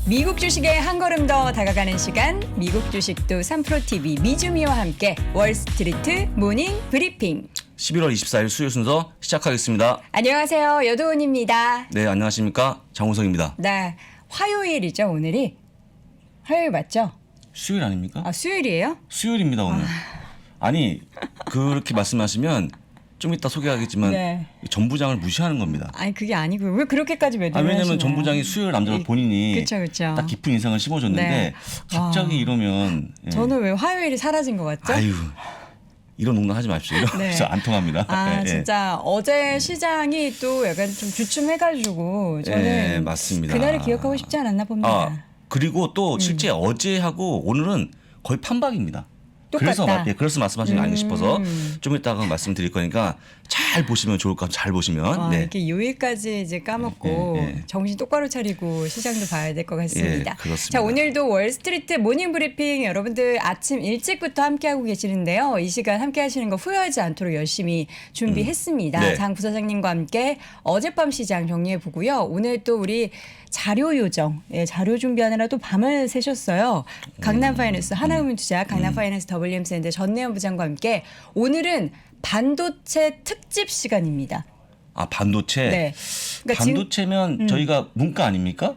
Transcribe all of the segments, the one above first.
미국 주식에 한 걸음 더 다가가는 시간, 미국 주식도 3프로TV 미주미와 함께 월스트리트 모닝 브리핑. 11월 24일 수요일 순서 시작하겠습니다. 안녕하세요. 여도은입니다. 네, 안녕하십니까. 장우석입니다. 네, 화요일이죠, 오늘이. 화요일 맞죠? 수요일 아닙니까? 아, 수요일이에요? 수요일입니다, 오늘. 아니, 그렇게 말씀하시면 좀 이따 소개하겠지만 네. 전부장을 무시하는 겁니다. 아니, 그게 아니고요. 왜 그렇게까지 매도를 왜냐면 하시나요? 전부장이 수요일 남자가 본인이 그쵸. 딱 깊은 인상을 심어줬는데 네. 갑자기 이러면 저는 왜 화요일이 사라진 것 같죠? 아유, 이런 농담 하지 마십시오. 그래서 안 통합니다. 아, 예, 진짜 어제 시장이 또 약간 좀 주춤해가지고 저는 예, 맞습니다. 그날을 기억하고 싶지 않았나 봅니다. 그리고 또 실제 어제하고 오늘은 거의 판박입니다. 똑같다. 그래서 말씀하시는 게 아닌가 싶어서 좀 이따가 말씀드릴 거니까 잘 보시면 좋을 것 같아요. 잘 보시면. 네. 이렇게 요일까지 이제 까먹고 정신 똑바로 차리고 시장도 봐야 될 것 같습니다. 그렇습니다. 자, 오늘도 월스트리트 모닝 브리핑 여러분들 아침 일찍부터 함께하고 계시는데요. 이 시간 함께 하시는 거 후회하지 않도록 열심히 준비했습니다. 네. 장 부사장님과 함께 어젯밤 시장 정리해 보고요. 오늘 또 우리 자료 요정, 자료 준비하느라 또 밤을 새셨어요. 강남 파이낸스, 하나금융투자, 강남 파이낸스 WM샌드 전내연 부장과 함께 오늘은 반도체 특집 시간입니다. 아, 반도체. 네. 그러니까 반도체면 저희가 문과 아닙니까?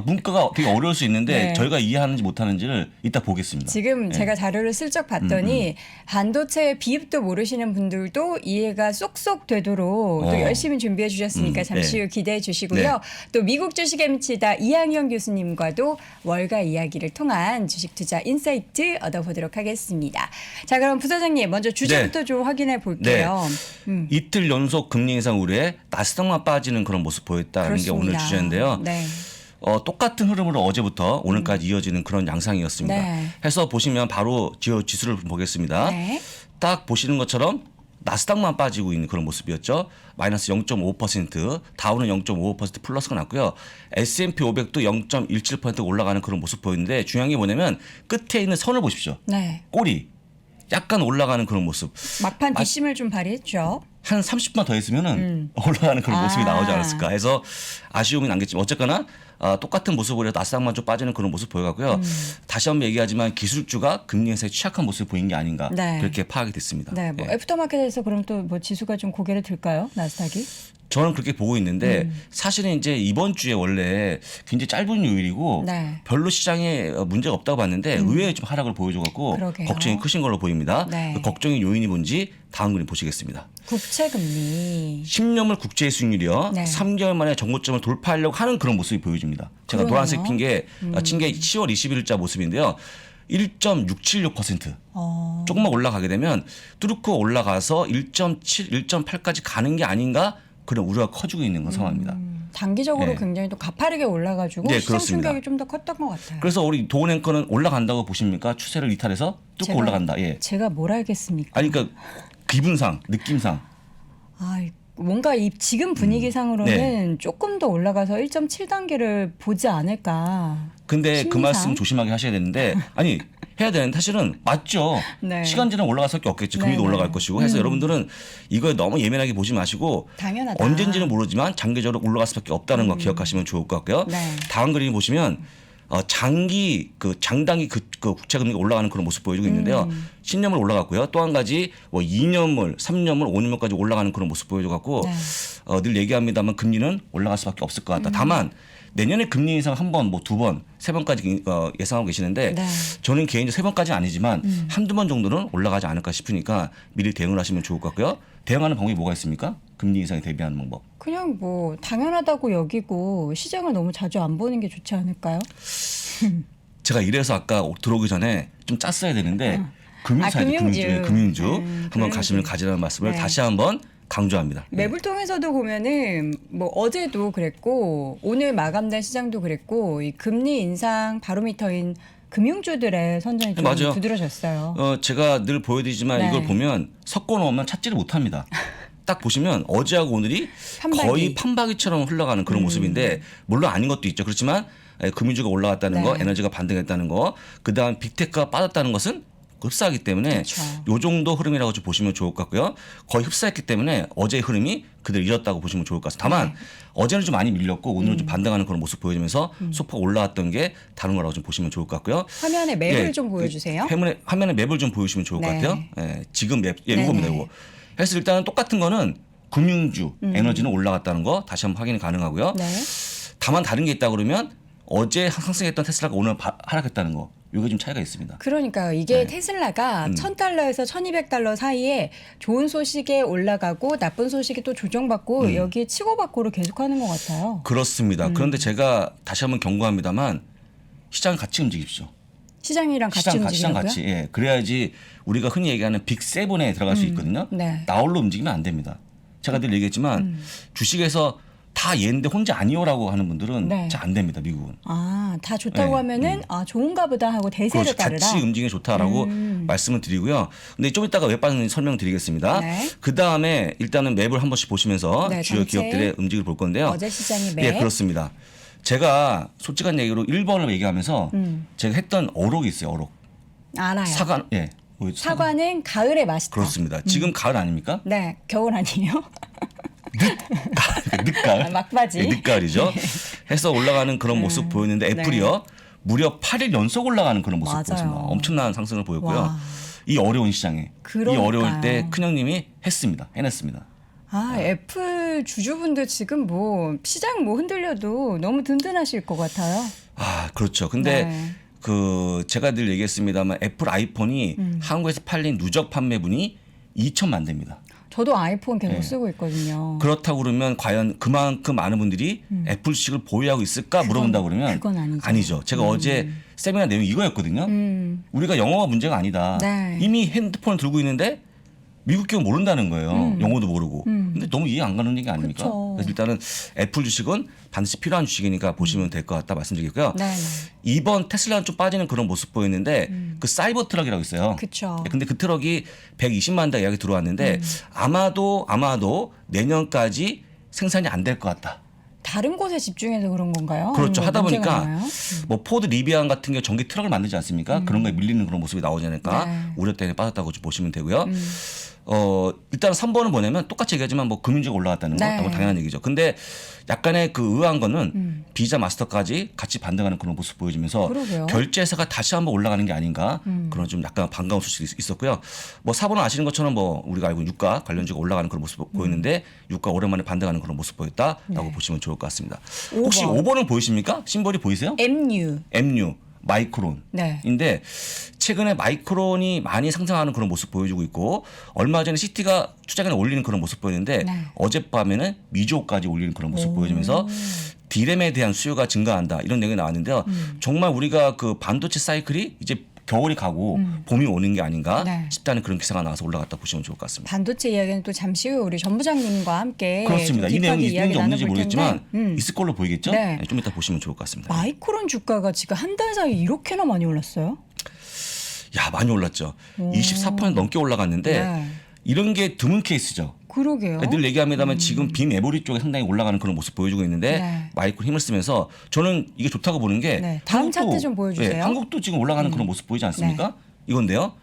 문과가 되게 어려울 수 있는데 네. 저희가 이해하는지 못하는지를 이따 보겠습니다. 지금 제가 자료를 슬쩍 봤더니 반도체 비입도 모르시는 분들도 이해가 쏙쏙 되도록 또 열심히 준비해 주셨으니까 잠시 후 기대해 주시고요. 네. 또 미국 주식에 미치다 이항영 교수님과도 월가 이야기를 통한 주식 투자 인사이트 얻어보도록 하겠습니다. 자, 그럼 부사장님 먼저 주제부터 좀 확인해 볼게요. 이틀 연속 금리 인상 우려에 나스닥만 빠지는 그런 모습 보였다는 게 오늘 그렇습니다. 주제인데요. 네. 똑같은 흐름으로 어제부터 오늘까지 이어지는 그런 양상이었습니다. 네. 해서 보시면 바로 지수를 보겠습니다. 네. 딱 보시는 것처럼 나스닥만 빠지고 있는 그런 모습이었죠. 마이너스 0.5%, 다우는 0.55% 플러스가 났고요. S&P 500도 0.17% 올라가는 그런 모습 보이는데 중요한 게 뭐냐면 끝에 있는 선을 보십시오. 네. 꼬리 약간 올라가는 그런 모습. 막판 뒷심을 좀 발휘했죠. 한 30분 더 있으면은 올라가는 그런 모습이 나오지 않았을까 해서 아쉬움이 남겠지만 어쨌거나 똑같은 모습으로 해서 나스닥만 좀 빠지는 그런 모습 보여가고요. 다시 한번 얘기하지만 기술주가 금리 인상에 취약한 모습을 보인 게 아닌가 네. 그렇게 파악이 됐습니다. 네, 뭐 애프터마켓에서 그럼 또 뭐 지수가 좀 고개를 들까요? 나스닥이? 저는 그렇게 보고 있는데 사실은 이제 이번 주에 원래 굉장히 짧은 요일이고 네. 별로 시장에 문제가 없다고 봤는데 의외의 좀 하락을 보여줘갖고 그러게요. 걱정이 크신 걸로 보입니다. 네. 그 걱정의 요인이 뭔지 다음 그림 보시겠습니다. 국채 금리. 10년물 국채 수익률이요. 네. 3개월 만에 정고점을 돌파하려고 하는 그런 모습이 보여집니다. 제가 그러네요. 노란색 핀 게 10월 21일자 모습인데요. 1.676%. 조금만 올라가게 되면 뚫고 올라가서 1.7, 1.8까지 가는 게 아닌가 그런 우려가 커지고 있는 그런 상황입니다. 단기적으로 네. 굉장히 또 가파르게 올라가지고 네, 시장 그렇습니다. 충격이 좀 더 컸던 것 같아요. 그래서 우리 도원 앵커는 올라간다고 보십니까? 추세를 이탈해서 뚫고 올라간다. 예. 제가 뭘 알겠습니까? 아니 그러니까 기분상, 느낌상. 뭔가 이 지금 분위기상으로는 조금 더 올라가서 1.7단계를 보지 않을까. 근데 그 심리상? 말씀 조심하게 하셔야 되는데 아니 해야 되는데 사실은 맞죠. 네. 시간 지나면 올라갈 수밖에 없겠죠. 금리도 네, 올라갈 네. 것이고 해서 여러분들은 이거에 너무 예민하게 보지 마시고 당연하다. 언젠지는 모르지만 장기적으로 올라갈 수밖에 없다는 거 기억하시면 좋을 것 같고요. 네. 다음 그림 보시면 장단기 그 국채 금리가 올라가는 그런 모습 보여주고 있는데요. 10년물 올라갔고요. 또 한 가지 뭐 2년물, 3년물, 5년물까지 올라가는 그런 모습 보여줘 갖고 네. 늘 얘기합니다만 금리는 올라갈 수밖에 없을 것 같다. 다만 내년에 금리 인상 한 번, 뭐 두 번, 세 번까지 예상하고 계시는데 네. 저는 개인적으로 세 번까지는 아니지만 한두 번 정도는 올라가지 않을까 싶으니까 미리 대응을 하시면 좋을 것 같고요. 대응하는 방법이 뭐가 있습니까? 금리 인상에 대비하는 방법. 그냥 뭐 당연하다고 여기고 시장을 너무 자주 안 보는 게 좋지 않을까요? 제가 이래서 아까 들어오기 전에 좀 짰어야 되는데 금융사죠. 금융주 한번 가시면 가지라는 말씀을 네. 다시 한번 강조합니다. 매불통에서도 보면은 뭐 어제도 그랬고 오늘 마감된 시장도 그랬고 이 금리 인상 바로미터인 금융주들의 선전이 좀 맞아요. 두드러졌어요. 제가 늘 보여드리지만 네. 이걸 보면 섞어 놓으면 찾지를 못합니다. 딱 보시면 어제하고 오늘이 판박이. 거의 판박이처럼 흘러가는 그런 모습인데 물론 아닌 것도 있죠. 그렇지만 금융주가 올라갔다는 네. 거, 에너지가 반등했다는 거, 그다음 빅테크가 빠졌다는 것은 흡사하기 때문에 그렇죠. 요 정도 흐름이라고 좀 보시면 좋을 것 같고요. 거의 흡사했기 때문에 어제의 흐름이 그대로 이었다고 보시면 좋을 것 같습니다. 다만 어제는 좀 많이 밀렸고 오늘은 좀 반등하는 그런 모습 보여주면서 소폭 올라왔던 게 다른 거라고 좀 보시면 좋을 것 같고요. 화면에 맵을 좀 보여주세요. 화면에 맵을 좀 보여주시면 좋을 것 네. 같아요. 예, 지금 맵, 네네. 이겁니다. 이거. 그래서 일단은 똑같은 거는 금융주, 에너지는 올라갔다는 거 다시 한번 확인이 가능하고요. 네. 다만 다른 게 있다 그러면 어제 상승했던 테슬라가 오늘 하락했다는 거. 이게 좀 차이가 있습니다. 그러니까요. 이게 테슬라가 $1,000에서 $1,200 사이에 좋은 소식에 올라가고 나쁜 소식이 또 조정받고 여기에 치고받고를 계속하는 것 같아요. 그렇습니다. 그런데 제가 다시 한번 경고합니다만 시장 같이 움직입시오. 시장이랑 같이 시장 움직이려고요? 같이. 예. 그래야지 우리가 흔히 얘기하는 빅7에 들어갈 수 있거든요. 네. 나홀로 움직이면 안 됩니다. 제가 늘 얘기했지만 주식에서 다 얘인데 혼자 아니오라고 하는 분들은 네. 잘 안 됩니다. 미국은. 아, 다 좋다고 네. 하면은 아, 좋은가 보다 하고 대세를 그렇죠. 따르라. 같이 움직이면 좋다라고 말씀을 드리고요. 근데 좀 이따가 웹방 설명드리겠습니다. 네. 그 다음에 일단은 맵을 한 번씩 보시면서 네, 주요 전체 기업들의 움직임을 볼 건데요. 어제 시장이 맵. 예, 그렇습니다. 제가 솔직한 얘기로 1번을 얘기하면서 제가 했던 어록이 있어요. 어록. 알아요. 사과. 예. 뭐였죠? 사과는 가을에 맛있다. 그렇습니다. 지금 가을 아닙니까? 네, 겨울 아니에요? 늦가을. 아, 막바지. 네, 늦가을이죠. 해서 올라가는 그런 모습 보였는데 애플이요. 무려 8일 연속 올라가는 그런 모습 맞아요. 보였습니다. 엄청난 상승을 보였고요. 와. 이 어려운 시장에 그러니까요. 이 어려울 때 큰형님이 해냈습니다. 아, 애플 주주분들 지금 뭐 시장 뭐 흔들려도 너무 든든하실 것 같아요. 아, 그렇죠. 근데 네. 그 제가 늘 얘기했습니다만 애플 아이폰이 한국에서 팔린 누적 판매분이 2천만 대입니다. 저도 아이폰 계속 네. 쓰고 있거든요. 그렇다고 그러면 과연 그만큼 많은 분들이 애플 주식을 보유하고 있을까 물어본다 그러면 그건 아니죠. 제가 어제 세미나 내용이 이거였거든요. 우리가 영어가 문제가 아니다. 네. 이미 핸드폰을 들고 있는데 미국 기업 모른다는 거예요. 영어도 모르고. 근데 너무 이해 안 가는 얘기 아닙니까? 그쵸. 그래서 일단은 애플 주식은 반드시 필요한 주식이니까 보시면 될 것 같다 말씀드리고요. 네, 이번 테슬라는 좀 빠지는 그런 모습 보였는데 그 사이버 트럭이라고 있어요. 그쵸. 근데 그 트럭이 120만 대 예약이 들어왔는데 아마도 내년까지 생산이 안 될 것 같다. 다른 곳에 집중해서 그런 건가요? 그렇죠. 아니면 하다 문제가 보니까 있나요? 뭐 포드 리비안 같은 게 전기 트럭을 만들지 않습니까? 그런 거에 밀리는 그런 모습이 나오지 않을까 네. 우려 때문에 빠졌다고 좀 보시면 되고요. 일단 3번은 뭐냐면 똑같이 얘기하지만 뭐 금융주가 올라갔다는 거 네. 너무 당연한 얘기죠. 근데 약간의 그 의아한 거는 비자 마스터까지 같이 반등하는 그런 모습 보여주면서 그러게요. 결제세가 다시 한번 올라가는 게 아닌가 그런 좀 약간 반가운 소식이 있었고요. 뭐 4번은 아시는 것처럼 뭐 우리가 알고 있는 유가 관련주가 올라가는 그런 모습 보였는데 유가 오랜만에 반등하는 그런 모습 보였다라고 보시면 좋을 것 같습니다. 혹시 5번을 보이십니까? 심볼이 보이세요? MU. MU 마이크론인데 네. 최근에 마이크론이 많이 상승하는 그런 모습 보여주고 있고 얼마 전에 시티가 투자금을 올리는 그런 모습 보였는데 네. 어젯밤에는 미조까지 올리는 그런 모습 보여주면서 디램에 대한 수요가 증가한다 이런 내용이 나왔는데요. 정말 우리가 그 반도체 사이클이 이제 겨울이 가고 봄이 오는 게 아닌가 네. 싶다는 그런 기사가 나와서 올라갔다 보시면 좋을 것 같습니다. 반도체 이야기는 또 잠시 후에 우리 전부장님과 함께 그렇습니다. 좀 이 내용이 딥하게 있는지 없는지 나눠볼 모르겠지만 텐데, 있을 걸로 보이겠죠? 네. 네, 좀 이따 보시면 좋을 것 같습니다. 마이크론 주가가 지금 한 달 사이에 이렇게나 많이 올랐어요? 야 많이 올랐죠. 24% 넘게 올라갔는데 네. 이런 게 드문 케이스죠. 그러게요. 늘 얘기합니다만 지금 빔에버리 쪽에 상당히 올라가는 그런 모습 보여주고 있는데 네. 마이크로 힘을 쓰면서 저는 이게 좋다고 보는 게 네. 다음 차트 좀 보여주세요. 예, 한국도 지금 올라가는 그런 모습 보이지 않습니까? 이건데요.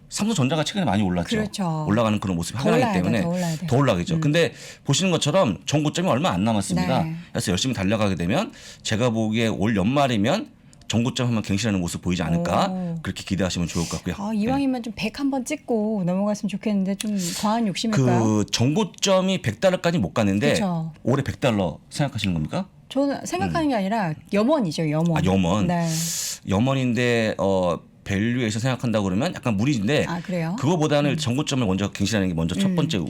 삼성전자가 최근에 많이 올랐죠. 그렇죠. 올라가는 그런 모습이 더 확연하기 올라야 돼, 때문에 더 올라야 돼. 더 올라가겠죠. 근데 보시는 것처럼 전고점이 얼마 안 남았습니다. 네. 그래서 열심히 달려가게 되면 제가 보기에 올 연말이면 전고점 한번 갱신하는 모습 보이지 않을까 오. 그렇게 기대하시면 좋을 것 같고요. 아, 이왕이면 좀 100 한번 찍고 넘어갔으면 좋겠는데 좀 과한 욕심일까요? 그 전고점이 $100까지 못 갔는데 그쵸. 올해 $100 생각하시는 겁니까? 저는 생각하는 게 아니라 염원이죠, 염원. 아, 염원. 네. 염원인데 밸류에이션 생각한다고 그러면 약간 무리인데 아, 그래요? 그거보다는 전고점을 먼저 갱신하는 게 먼저 첫 번째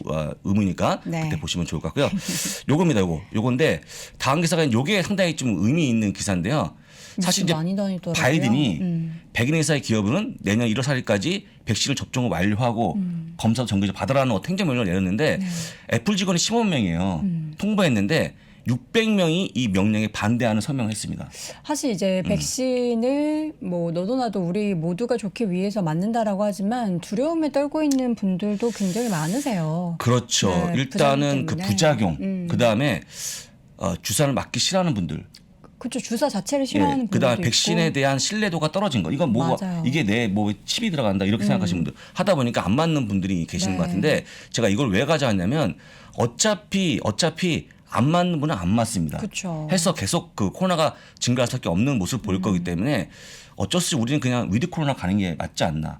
의무니까 네. 그때 보시면 좋을 것 같고요. 요겁니다. 요건데 다음 기사가 요게 상당히 좀 의미 있는 기사인데요. 사실 이제 많이 다니더라고요. 바이든이 백인 회사의 기업은 내년 1월 4일까지 백신을 접종을 완료하고 검사도 정기적으로 받으라는 행정명령을 내렸는데 애플 직원이 15만 명이에요. 통보했는데 600명이 이 명령에 반대하는 서명을 했습니다. 사실 이제 백신을 뭐 너도 나도 우리 모두가 좋기 위해서 맞는다라고 하지만 두려움에 떨고 있는 분들도 굉장히 많으세요. 그렇죠. 네, 일단은 부작용 그 때문에. 부작용, 그 다음에 주사를 맞기 싫어하는 분들. 그렇죠. 주사 자체를 싫어하는 분들도 그다음 있고. 백신에 대한 신뢰도가 떨어진 거. 이건 뭐 맞아요. 이게 내 뭐 칩이 들어간다 이렇게 생각하시는 분들 하다 보니까 안 맞는 분들이 계시는 네. 것 같은데 제가 이걸 왜 가져왔냐면 어차피 안 맞는 분은 안 맞습니다. 그쵸. 해서 계속 그 코로나가 증가할 수밖에 없는 모습을 보일 거기 때문에 어쩔 수 없이 우리는 그냥 위드 코로나 가는 게 맞지 않나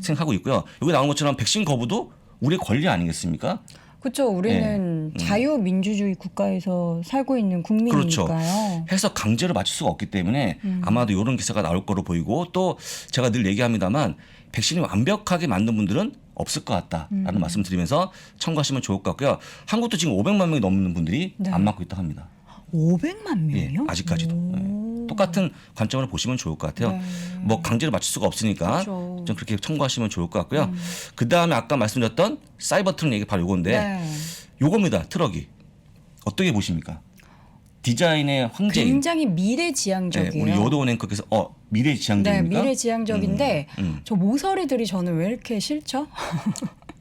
생각하고 있고요. 여기 나온 것처럼 백신 거부도 우리의 권리 아니겠습니까? 그렇죠. 우리는 자유민주주의 국가에서 살고 있는 국민이니까요. 그렇죠. 해서 강제로 맞출 수가 없기 때문에 아마도 이런 기사가 나올 거로 보이고 또 제가 늘 얘기합니다만 백신이 완벽하게 만든 분들은 없을 것 같다라는 말씀 드리면서 참고하시면 좋을 것 같고요. 한국도 지금 500만 명이 넘는 분들이 네. 안 맞고 있다고 합니다. 500만 예, 명이요? 아직까지도. 예. 똑같은 관점으로 보시면 좋을 것 같아요. 네. 뭐 강제로 맞출 수가 없으니까 그렇죠. 좀 그렇게 참고하시면 좋을 것 같고요. 그 다음에 아까 말씀드렸던 사이버 트럭 얘기 바로 요건데 네. 요겁니다. 트럭이. 어떻게 보십니까? 디자인의 황제인. 굉장히 네, 미래지향적이에요. 우리 요도원 앵커께서 네, 미래지향적입니까? 미래지향적인데 저 모서리들이 저는 왜 이렇게 싫죠?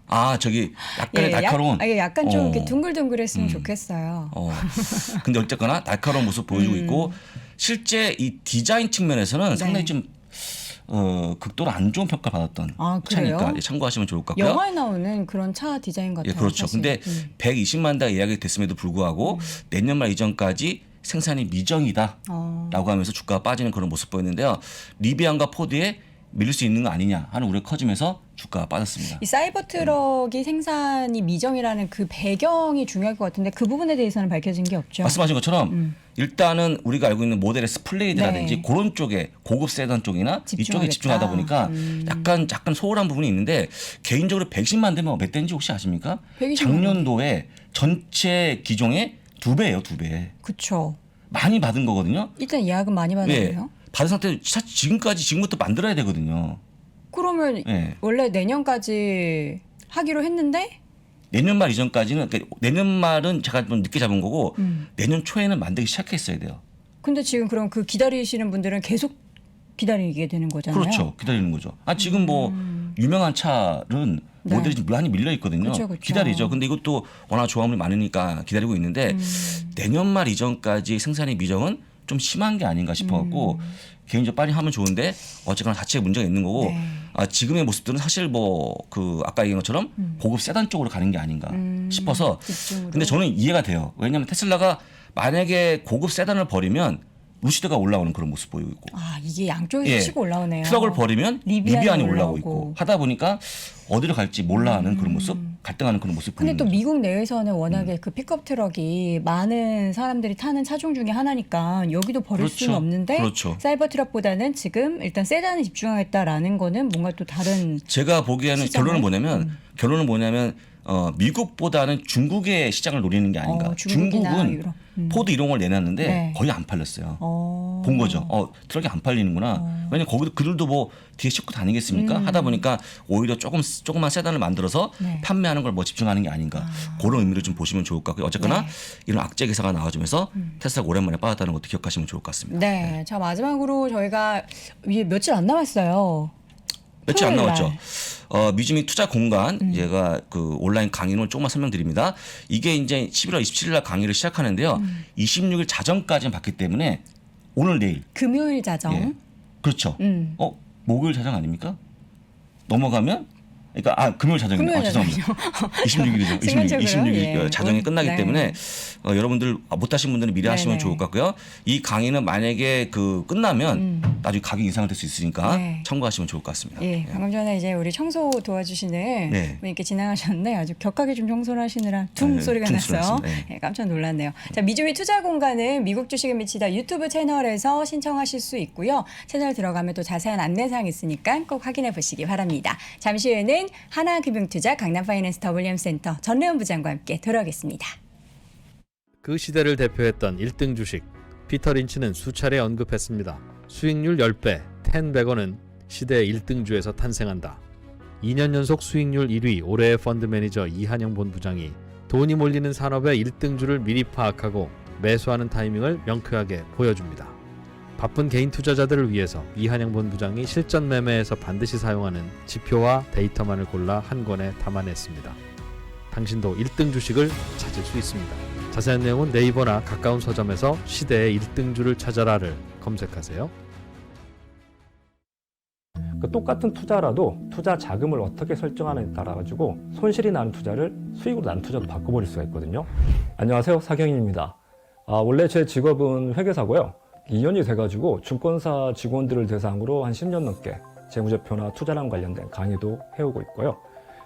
아 저기 약간의 날카로운. 약간 좀 이렇게 어. 둥글둥글했으면 좋겠어요. 근데 어쨌거나 날카로운 모습 보여주고 있고 실제 이 디자인 측면에서는 네. 상당히 좀 극도로 안 좋은 평가를 받았던 아, 그래요? 차니까 참고하시면 좋을 것 같고요. 영화에 나오는 그런 차 디자인 같아요. 예, 그렇죠. 사실. 근데 120만 대 예약이 됐음에도 불구하고 내년 말 이전까지 생산이 미정이다라고 하면서 주가가 빠지는 그런 모습 보였는데요. 리비안과 포드에 밀릴 수 있는 거 아니냐 하는 우려가 커지면서 주가가 빠졌습니다. 이 사이버 트럭이 생산이 미정이라는 그 배경이 중요할 것 같은데 그 부분에 대해서는 밝혀진 게 없죠. 말씀하신 것처럼 일단은 우리가 알고 있는 모델의 스플레이드라든지 네. 그런 쪽에 고급 세단 쪽이나 이쪽에 집중하겠다. 집중하다 보니까 약간 소홀한 부분이 있는데 개인적으로 110만 대면 몇 대인지 혹시 아십니까? 120만 작년도에 전체 기종의 2배예요, 2배. 그렇죠. 많이 받은 거거든요. 일단 예약은 많이 예. 받았네요. 받은 상태 지금부터 만들어야 되거든요. 그러면 예. 원래 내년까지 하기로 했는데 내년 말 이전까지는 그러니까 내년 말은 제가 좀 늦게 잡은 거고 내년 초에는 만들기 시작했어야 돼요. 근데 지금 그럼 그 기다리시는 분들은 계속 기다리게 되는 거잖아요. 그렇죠. 기다리는 거죠. 지금 뭐 유명한 차는 네. 모델이 좀 많이 밀려 있거든요. 그쵸, 그쵸. 기다리죠. 근데 이것도 워낙 조합물이 많으니까 기다리고 있는데 내년 말 이전까지 생산의 미정은 좀 심한 게 아닌가 싶어갖고 개인적으로 빨리 하면 좋은데 어쨌거나 자체에 문제가 있는 거고 네. 지금의 모습들은 사실 뭐 그 아까 얘기한 것처럼 고급 세단 쪽으로 가는 게 아닌가 싶어서 집중으로. 근데 저는 이해가 돼요. 왜냐하면 테슬라가 만약에 고급 세단을 버리면 루시드가 올라오는 그런 모습 보이고 있고 이게 양쪽에서 예. 치고 올라오네요. 트럭을 버리면 리비안이 올라오고 올라오고. 있고 하다 보니까 어디로 갈지 몰라 하는 그런 모습, 갈등하는 그런 모습 근데 보이는 또 거죠. 미국 내에서는 워낙에 그 픽업 트럭이 많은 사람들이 타는 차종 중에 하나니까 여기도 버릴 그렇죠. 수는 없는데 그렇죠. 사이버 트럭보다는 지금 일단 세단에 집중하겠다라는 거는 뭔가 또 다른 제가 보기에는 시장을? 결론은 뭐냐면 미국보다는 중국의 시장을 노리는 게 아닌가. 중국이나 중국은 유럽. 포드 1홍을 내놨는데 네. 거의 안 팔렸어요. 어. 본 거죠. 트럭이 안 팔리는구나. 왜냐면 거기도 그들도 뭐 뒤에 싣고 다니겠습니까? 하다 보니까 오히려 조금만 세단을 만들어서 네. 판매하는 걸 뭐 집중하는 게 아닌가. 그런 의미를 좀 보시면 좋을 것 같고요. 어쨌거나 네. 이런 악재 기사가 나와주면서 테슬라가 오랜만에 빠졌다는 것도 기억하시면 좋을 것 같습니다. 네. 자, 마지막으로 저희가 이제 며칠 안 남았어요. 며칠 안 토요일 남았죠. 날. 미주미 투자 공간 제가 그 온라인 강의를 조금만 설명드립니다. 이게 이제 11월 27일 날 강의를 시작하는데요. 26일 자정까지는 받기 때문에 오늘 내일 금요일 자정. 예. 그렇죠. 음. 목요일 자정 아닙니까? 넘어가면 그러니까 금요일 자정입니다. 금요일 죄송합니다. 26일이죠. 순간적으로, 26일 예. 자정이 끝나기 네. 때문에 여러분들 못 하신 분들은 미리 하시면 네네. 좋을 것 같고요. 이 강의는 만약에 끝나면 나중에 가격 인상이 될 수 있으니까 네. 참고하시면 좋을 것 같습니다. 예, 방금 전에 이제 우리 청소 도와주시는 네. 분께 지나가셨는데 아주 격하게 좀 청소를 하시느라 퉁 네, 소리가 퉁 났어요. 소리가 났습니다. 네. 예, 깜짝 놀랐네요. 자, 미주미 투자 공간은 미국 주식을 미치다 유튜브 채널에서 신청하실 수 있고요. 채널 들어가면 또 자세한 안내사항 있으니까 꼭 확인해 보시기 바랍니다. 잠시 후에는 하나금융투자 강남파이낸스 WM센터 전래원 부장과 함께 돌아오겠습니다. 그 시대를 대표했던 1등 주식 피터 린치는 수차례 언급했습니다. 수익률 10배 10백원은 시대의 1등주에서 탄생한다. 2년 연속 수익률 1위 올해의 펀드 매니저 이한영 본부장이 돈이 몰리는 산업의 1등주를 미리 파악하고 매수하는 타이밍을 명쾌하게 보여줍니다. 바쁜 개인 투자자들을 위해서 이한영 본부장이 실전 매매에서 반드시 사용하는 지표와 데이터만을 골라 한 권에 담아냈습니다. 당신도 1등 주식을 찾을 수 있습니다. 자세한 내용은 네이버나 가까운 서점에서 시대의 1등주를 찾아라를 검색하세요. 그 똑같은 투자라도 투자 자금을 어떻게 설정하느냐에 따라 가지고 손실이 나는 투자를 수익으로 난 투자로 바꿔버릴 수가 있거든요. 안녕하세요, 사경인입니다. 원래 제 직업은 회계사고요. 2년이 돼가지고 증권사 직원들을 대상으로 한 10년 넘게 재무제표나 투자랑 관련된 강의도 해오고 있고요.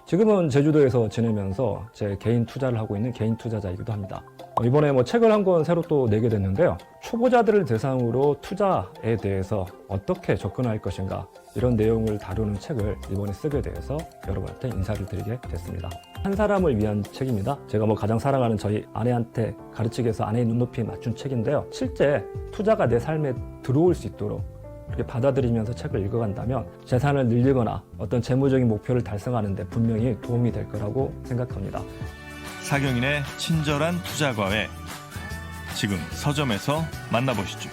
지금은 제주도에서 지내면서 제 개인 투자를 하고 있는 개인 투자자이기도 합니다. 이번에 책을 한 권 새로 또 내게 됐는데요. 초보자들을 대상으로 투자에 대해서 어떻게 접근할 것인가 이런 내용을 다루는 책을 이번에 쓰게 돼서 여러분한테 인사를 드리게 됐습니다. 한 사람을 위한 책입니다. 제가 가장 사랑하는 저희 아내한테 가르치기 위해서 아내의 눈높이에 맞춘 책인데요. 실제 투자가 내 삶에 들어올 수 있도록 그렇게 받아들이면서 책을 읽어간다면 재산을 늘리거나 어떤 재무적인 목표를 달성하는 데 분명히 도움이 될 거라고 생각합니다. 사경인의 친절한 투자과외, 지금 서점에서 만나보시죠.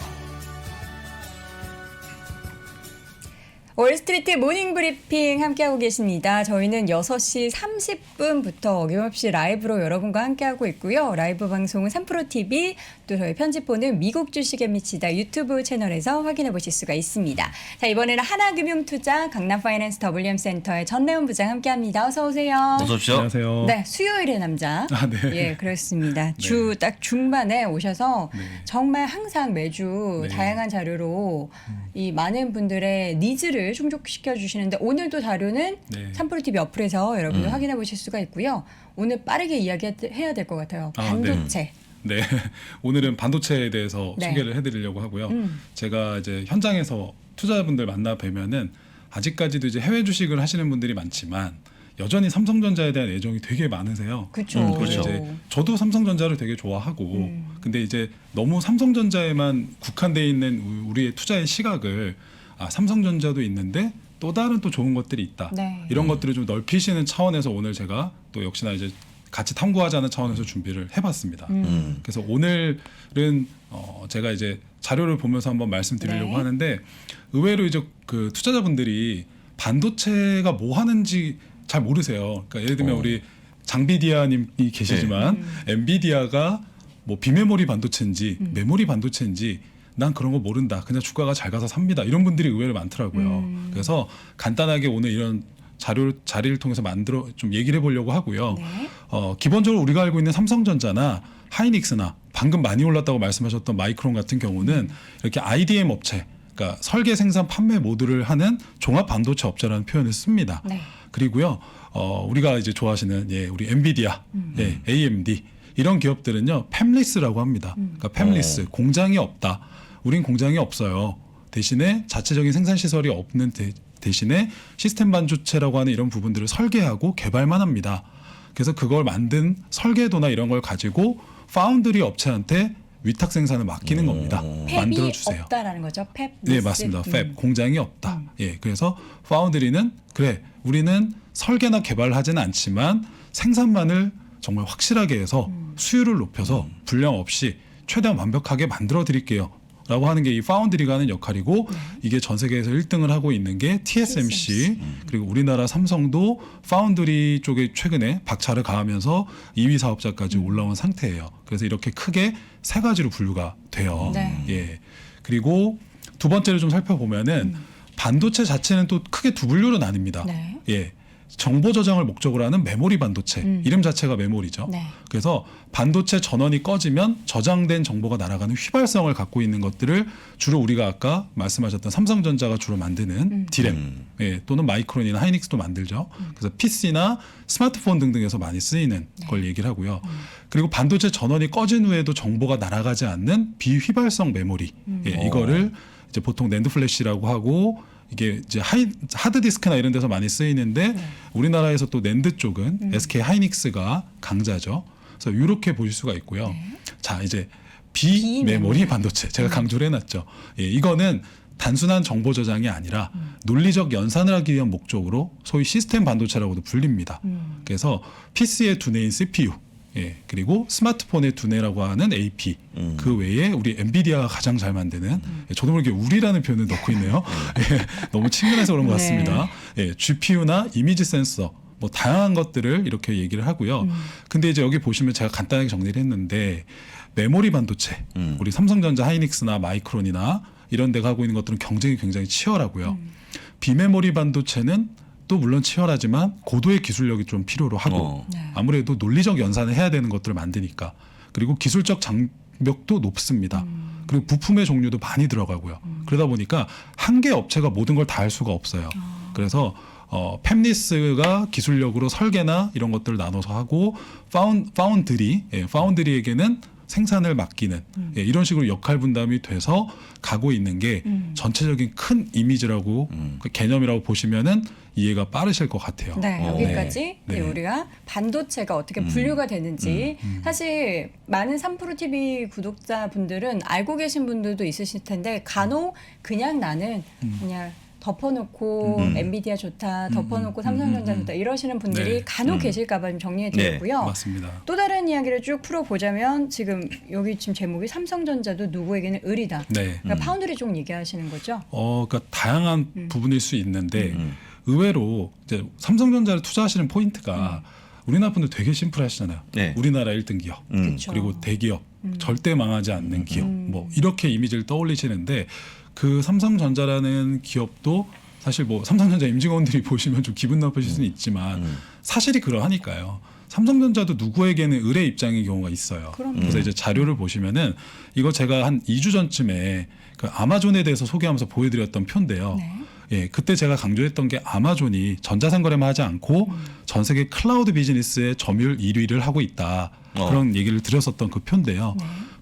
월스트리트 모닝 브리핑 함께하고 계십니다. 저희는 6시 30분부터 어김없이 라이브로 여러분과 함께하고 있고요. 라이브 방송은 3프로TV, 또 저희 편집본은 미국 주식에 미치다 유튜브 채널에서 확인해 보실 수가 있습니다. 자, 이번에는 하나금융투자 강남파이낸스 WM센터의 전래원 부장 함께합니다. 어서 오세요. 어서 오십시오. 안녕하세요. 네, 수요일의 남자. 네. 예, 그렇습니다. 주 딱 중반에 오셔서 네. 정말 항상 매주 네. 다양한 자료로 이 많은 분들의 니즈를 충족시켜 주시는데 오늘도 자료는 네. 3프로TV 어플에서 여러분들 확인해 보실 수가 있고요. 오늘 빠르게 이야기해야 될 것 같아요. 반도체. 네. 오늘은 반도체에 대해서 네. 소개를 해드리려고 하고요. 제가 이제 현장에서 투자자분들 만나 뵈면은 아직까지도 이제 해외 주식을 하시는 분들이 많지만 여전히 삼성전자에 대한 애정이 되게 많으세요. 그렇죠. 그래서 이제 저도 삼성전자를 되게 좋아하고 근데 이제 너무 삼성전자에만 국한돼 있는 우리의 투자의 시각을 삼성전자도 있는데 또 다른 또 좋은 것들이 있다. 네. 이런 것들을 좀 넓히시는 차원에서 오늘 제가 또 역시나 이제 같이 탐구하자는 차원에서 준비를 해봤습니다. 그래서 오늘은 제가 이제 자료를 보면서 한번 말씀드리려고 네. 하는데 의외로 이제 그 투자자분들이 반도체가 뭐 하는지 잘 모르세요. 그러니까 예를 들면 우리 장비디아님이 계시지만 엔비디아가 뭐 비메모리 반도체인지 메모리 반도체인지 난 그런 거 모른다. 그냥 주가가 잘 가서 삽니다. 이런 분들이 의외로 많더라고요. 그래서 간단하게 오늘 이런 자리를 통해서 만들어 좀 얘기를 해보려고 하고요. 네. 기본적으로 우리가 알고 있는 삼성전자나 하이닉스나 방금 많이 올랐다고 말씀하셨던 마이크론 같은 경우는 이렇게 IDM 업체, 그러니까 설계, 생산, 판매 모두를 하는 종합 반도체 업체라는 표현을 씁니다. 네. 그리고요, 우리가 이제 좋아하시는 우리 엔비디아, AMD 이런 기업들은요, 팹리스라고 합니다. 그러니까 팹리스, 공장이 없다. 우린 공장이 없어요. 대신에 자체적인 생산 시설이 없는 대신에 시스템 반도체라고 하는 이런 부분들을 설계하고 개발만 합니다. 그래서 그걸 만든 설계도나 이런 걸 가지고 파운드리 업체한테 위탁 생산을 맡기는 겁니다. 만들어 팹이 주세요. 없다라는 거죠. 팹. 네, 맞습니다. 팹 공장이 없다. 예, 그래서 파운드리는 그래 우리는 설계나 개발하지는 않지만 생산만을 정말 확실하게 해서 수율을 높여서 불량 없이 최대한 완벽하게 만들어 드릴게요. 라고 하는 게 이 파운드리가 하는 역할이고 이게 전 세계에서 1등을 하고 있는 게 TSMC 그리고 우리나라 삼성도 파운드리 쪽에 최근에 박차를 가하면서 2위 사업자까지 올라온 상태예요. 그래서 이렇게 크게 세 가지로 분류가 돼요. 네. 예. 그리고 두 번째를 좀 살펴보면은 반도체 자체는 또 크게 두 분류로 나뉩니다. 네. 예. 정보 저장을 목적으로 하는 메모리 반도체. 이름 자체가 메모리죠. 네. 그래서 반도체 전원이 꺼지면 저장된 정보가 날아가는 휘발성을 갖고 있는 것들을 주로 우리가 아까 말씀하셨던 삼성전자가 주로 만드는 디램 예, 또는 마이크론이나 하이닉스도 만들죠. 그래서 PC나 스마트폰 등등에서 많이 쓰이는 걸 얘기를 하고요. 그리고 반도체 전원이 꺼진 후에도 정보가 날아가지 않는 비휘발성 메모리. 예, 이거를 이제 보통 낸드 플래시라고 하고 이게 이제 하드 디스크나 이런 데서 많이 쓰이는데 우리나라에서 또 낸드 쪽은 SK 하이닉스가 강자죠. 그래서 이렇게 보실 수가 있고요. 자, 이제 비메모리 반도체 제가 강조를 해놨죠. 예, 이거는 단순한 정보 저장이 아니라 논리적 연산을 하기 위한 목적으로 소위 시스템 반도체라고도 불립니다. 그래서 PC의 두뇌인 CPU, 예, 그리고 스마트폰의 두뇌라고 하는 AP, 그 외에 우리 엔비디아가 가장 잘 만드는, 예, 저도 모르게 우리라는 표현을 넣고 있네요. 예, 너무 친근해서 그런 것 같습니다. 예, GPU나 이미지 센서, 뭐 다양한 것들을 이렇게 얘기를 하고요. 근데 이제 여기 보시면 제가 간단하게 정리를 했는데 메모리 반도체, 우리 삼성전자, 하이닉스나 마이크론이나 이런 데가 하고 있는 것들은 경쟁이 굉장히 치열하고요. 비메모리 반도체는 또 물론 치열하지만 고도의 기술력이 좀 필요로 하고 아무래도 논리적 연산을 해야 되는 것들을 만드니까 그리고 기술적 장벽도 높습니다. 그리고 부품의 종류도 많이 들어가고요. 그러다 보니까 한 개 업체가 모든 걸 다 할 수가 없어요. 그래서 팹리스가 기술력으로 설계나 이런 것들을 나눠서 하고 파운드리에게는 생산을 맡기는 이런 식으로 역할 분담이 돼서 가고 있는 게 전체적인 큰 이미지라고 그 개념이라고 보시면은 이해가 빠르실 것 같아요. 네, 여기까지 네. 네, 우리가 반도체가 어떻게 분류가 되는지 사실 많은 3프로TV 구독자분들은 알고 계신 분들도 있으실 텐데 간혹 그냥 나는 그냥 덮어놓고 엔비디아 좋다, 덮어놓고 삼성전자 좋다 이러시는 분들이 네. 간혹 계실까봐 좀 정리해드리고요. 맞습니다. 또 다른 이야기를 쭉 풀어보자면 지금 여기 지금 제목이 삼성전자도 누구에게는 을이다. 네. 그러니까 파운드리 쪽 얘기하시는 거죠? 그러니까 다양한 부분일 수 있는데 의외로 이제 삼성전자를 투자하시는 포인트가 우리나라 분들 되게 심플하시잖아요. 네. 우리나라 1등 기업, 그렇죠. 그리고 대기업, 절대 망하지 않는 기업, 뭐 이렇게 이미지를 떠올리시는데 그 삼성전자라는 기업도 사실 뭐 삼성전자 임직원들이 보시면 좀 기분 나쁘실 수는 있지만 사실이 그러하니까요. 삼성전자도 누구에게는 을의 입장인 경우가 있어요. 그래서 이제 자료를 보시면은 이거 제가 한 2주 전쯤에 그 아마존에 대해서 소개하면서 보여드렸던 표인데요. 네. 예, 그때 제가 강조했던 게 아마존이 전자상거래만 하지 않고 전 세계 클라우드 비즈니스의 점유율 1위를 하고 있다. 그런 얘기를 드렸었던 그 표인데요.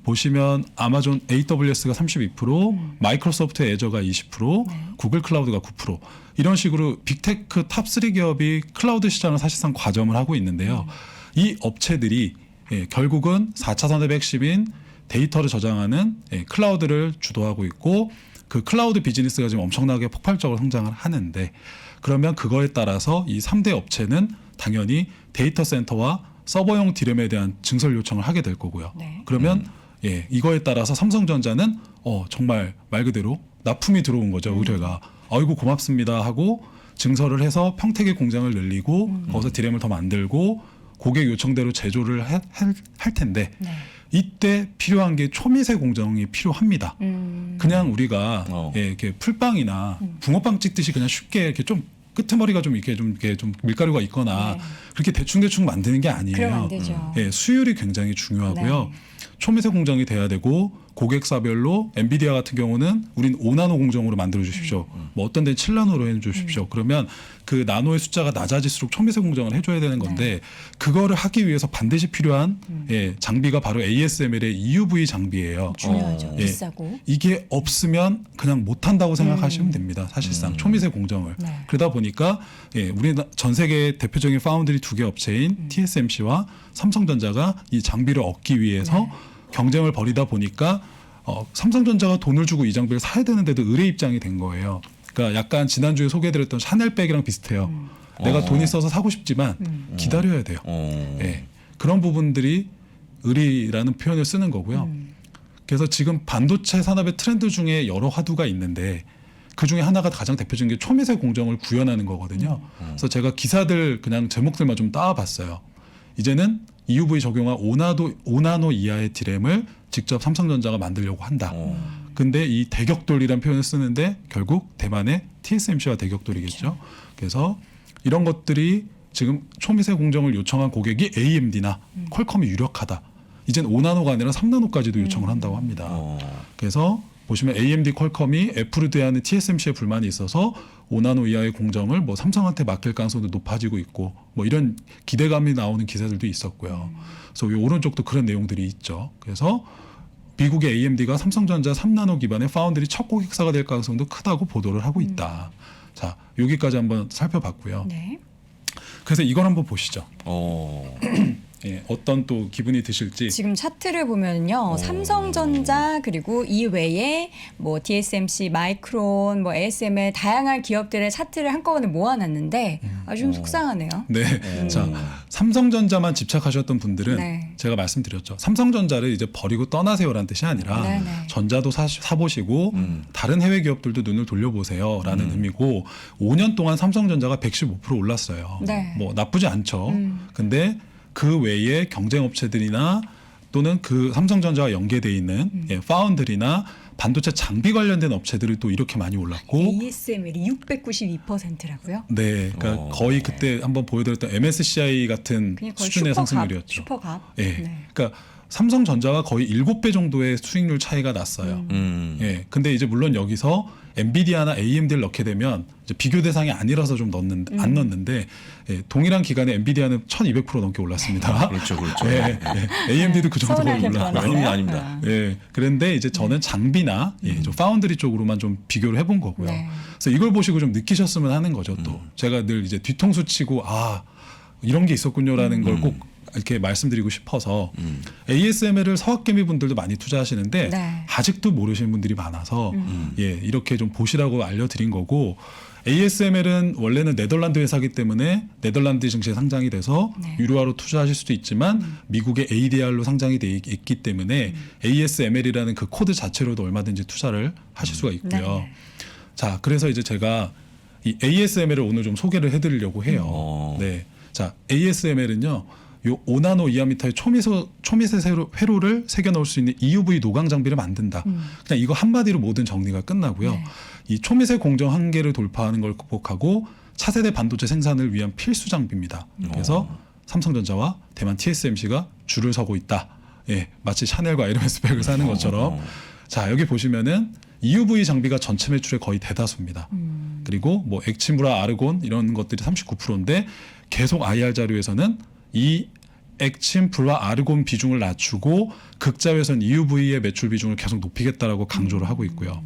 보시면 아마존 AWS가 32%, 마이크로소프트 애저가 20%, 구글 클라우드가 9% 이런 식으로 빅테크 탑3 기업이 클라우드 시장을 사실상 과점을 하고 있는데요. 이 업체들이 결국은 4차 산업 핵심인 데이터를 저장하는 클라우드를 주도하고 있고 그 클라우드 비즈니스가 지금 엄청나게 폭발적으로 성장을 하는데 그러면 그거에 따라서 이 3대 업체는 당연히 데이터 센터와 서버용 디램에 대한 증설 요청을 하게 될 거고요. 네. 그러면 이거에 따라서 삼성전자는 정말 말 그대로 납품이 들어온 거죠. 의뢰가. 아이고 고맙습니다 하고 증설을 해서 평택에 공장을 늘리고 거기서 디램을 더 만들고 고객 요청대로 제조를 할 텐데 네. 이때 필요한 게 초미세 공정이 필요합니다. 그냥 우리가 이렇게 풀빵이나 붕어빵 찍듯이 그냥 쉽게 이렇게 좀 끄트머리가 좀 이렇게 좀 밀가루가 있거나 네. 그렇게 대충 만드는 게 아니에요. 그러면 안 되죠. 수율이 굉장히 중요하고요. 네. 초미세 공정이 돼야 되고 고객사별로 엔비디아 같은 경우는 우린 5나노 공정으로 만들어 주십시오. 뭐 어떤 데는 7나노로 해 주십시오. 그러면 그 나노의 숫자가 낮아질수록 초미세 공정을 해줘야 되는 건데 그거를 하기 위해서 반드시 필요한 장비가 바로 ASML의 EUV 장비예요. 중요하죠. 비싸고. 이게 없으면 그냥 못한다고 생각하시면 됩니다. 사실상 초미세 공정을. 네. 그러다 보니까 우리 전 세계 대표적인 파운드리 2개 업체인 TSMC와 삼성전자가 이 장비를 얻기 위해서 경쟁을 벌이다 보니까 삼성전자가 돈을 주고 이 장비를 사야 되는데도 을의 입장이 된 거예요. 그러니까 약간 지난주에 소개해드렸던 샤넬백이랑 비슷해요. 내가 돈 있어서 사고 싶지만 기다려야 돼요. 그런 부분들이 을이라는 표현을 쓰는 거고요. 그래서 지금 반도체 산업의 트렌드 중에 여러 화두가 있는데 그 중에 하나가 가장 대표적인 게 초미세 공정을 구현하는 거거든요. 그래서 제가 기사들 그냥 제목들만 좀 따와봤어요. 이제는 EUV 적용한 5나노 이하의 디램을 직접 삼성전자가 만들려고 한다. 근데 이 대격돌이라는 표현을 쓰는데 결국 대만의 TSMC와 대격돌이겠죠. 그래서 이런 것들이 지금 초미세 공정을 요청한 고객이 AMD나 퀄컴이 유력하다. 이젠 5나노가 아니라 3나노까지도 요청을 한다고 합니다. 그래서 보시면 AMD 퀄컴이 애플을 대하는 TSMC에 불만이 있어서 5나노 이하의 공정을 뭐 삼성한테 맡길 가능성도 높아지고 있고 뭐 이런 기대감이 나오는 기사들도 있었고요. 그래서 이 오른쪽도 그런 내용들이 있죠. 그래서 미국의 AMD가 삼성전자 3나노 기반의 파운드리 첫 고객사가 될 가능성도 크다고 보도를 하고 있다. 자, 여기까지 한번 살펴봤고요. 네. 그래서 이걸 한번 보시죠. 예, 어떤 또 기분이 드실지. 지금 차트를 보면요, 삼성전자 그리고 이 외에 뭐 TSMC, 마이크론, 뭐 ASML 다양한 기업들의 차트를 한꺼번에 모아놨는데 아주 좀 속상하네요. 네. 자, 삼성전자만 집착하셨던 분들은 네. 제가 말씀드렸죠. 삼성전자를 이제 버리고 떠나세요라는 뜻이 아니라 네네. 전자도 사보시고 다른 해외 기업들도 눈을 돌려보세요라는 의미고 5년 동안 삼성전자가 115% 올랐어요. 네. 뭐 나쁘지 않죠. 근데 그 외에 경쟁 업체들이나 또는 그 삼성전자와 연계돼 있는 예, 파운드리나 반도체 장비 관련된 업체들이 또 이렇게 많이 올랐고 ASML이 692%라고요? 네, 그러니까 거의 그때 한번 보여드렸던 MSCI 같은 그냥 거의 수준의 슈퍼갑, 상승률이었죠. 슈퍼갑. 예, 네. 그러니까 삼성전자가 거의 7배 정도의 수익률 차이가 났어요. 예, 근데 이제 물론 여기서 엔비디아나 AMD를 넣게 되면 이제 비교 대상이 아니라서 좀 안 넣는데 예, 동일한 기간에 엔비디아는 1,200% 넘게 올랐습니다. 그렇죠, 그렇죠. 예, 예, AMD도 그 정도 서운하게 올랐고요. 보았어요? 아닙니다. 예, 그런데 이제 저는 장비나 예, 좀 파운드리 쪽으로만 좀 비교를 해본 거고요. 네. 그래서 이걸 보시고 좀 느끼셨으면 하는 거죠. 또 제가 늘 이제 뒤통수 치고 아 이런 게 있었군요라는 걸 꼭 이렇게 말씀드리고 싶어서 ASML을 서학개미 분들도 많이 투자하시는데 네. 아직도 모르시는 분들이 많아서 예, 이렇게 좀 보시라고 알려드린 거고 ASML은 원래는 네덜란드 회사이기 때문에 네덜란드 증시에 상장이 돼서 네. 유료화로 투자하실 수도 있지만 미국의 ADR로 상장이 돼 있기 때문에 ASML이라는 그 코드 자체로도 얼마든지 투자를 하실 수가 있고요. 네. 자, 그래서 이제 제가 이 ASML을 오늘 좀 소개를 해드리려고 해요. 네, 자 ASML은요. 요 5나노 이하미터의 초미세 회로를 새겨 넣을 수 있는 EUV 노광 장비를 만든다. 그냥 이거 한마디로 모든 정리가 끝나고요. 네. 이 초미세 공정 한계를 돌파하는 걸 극복하고 차세대 반도체 생산을 위한 필수 장비입니다. 그래서 삼성전자와 대만 TSMC가 줄을 서고 있다. 예, 마치 샤넬과 에르메스백을 사는 것처럼. 자, 여기 보시면은 EUV 장비가 전체 매출의 거의 대다수입니다. 그리고 뭐 엑치무라, 아르곤 이런 것들이 39%인데 계속 IR 자료에서는 이 액침, 불화, 아르곤 비중을 낮추고 극자회선 EUV의 매출 비중을 계속 높이겠다라고 강조를 하고 있고요.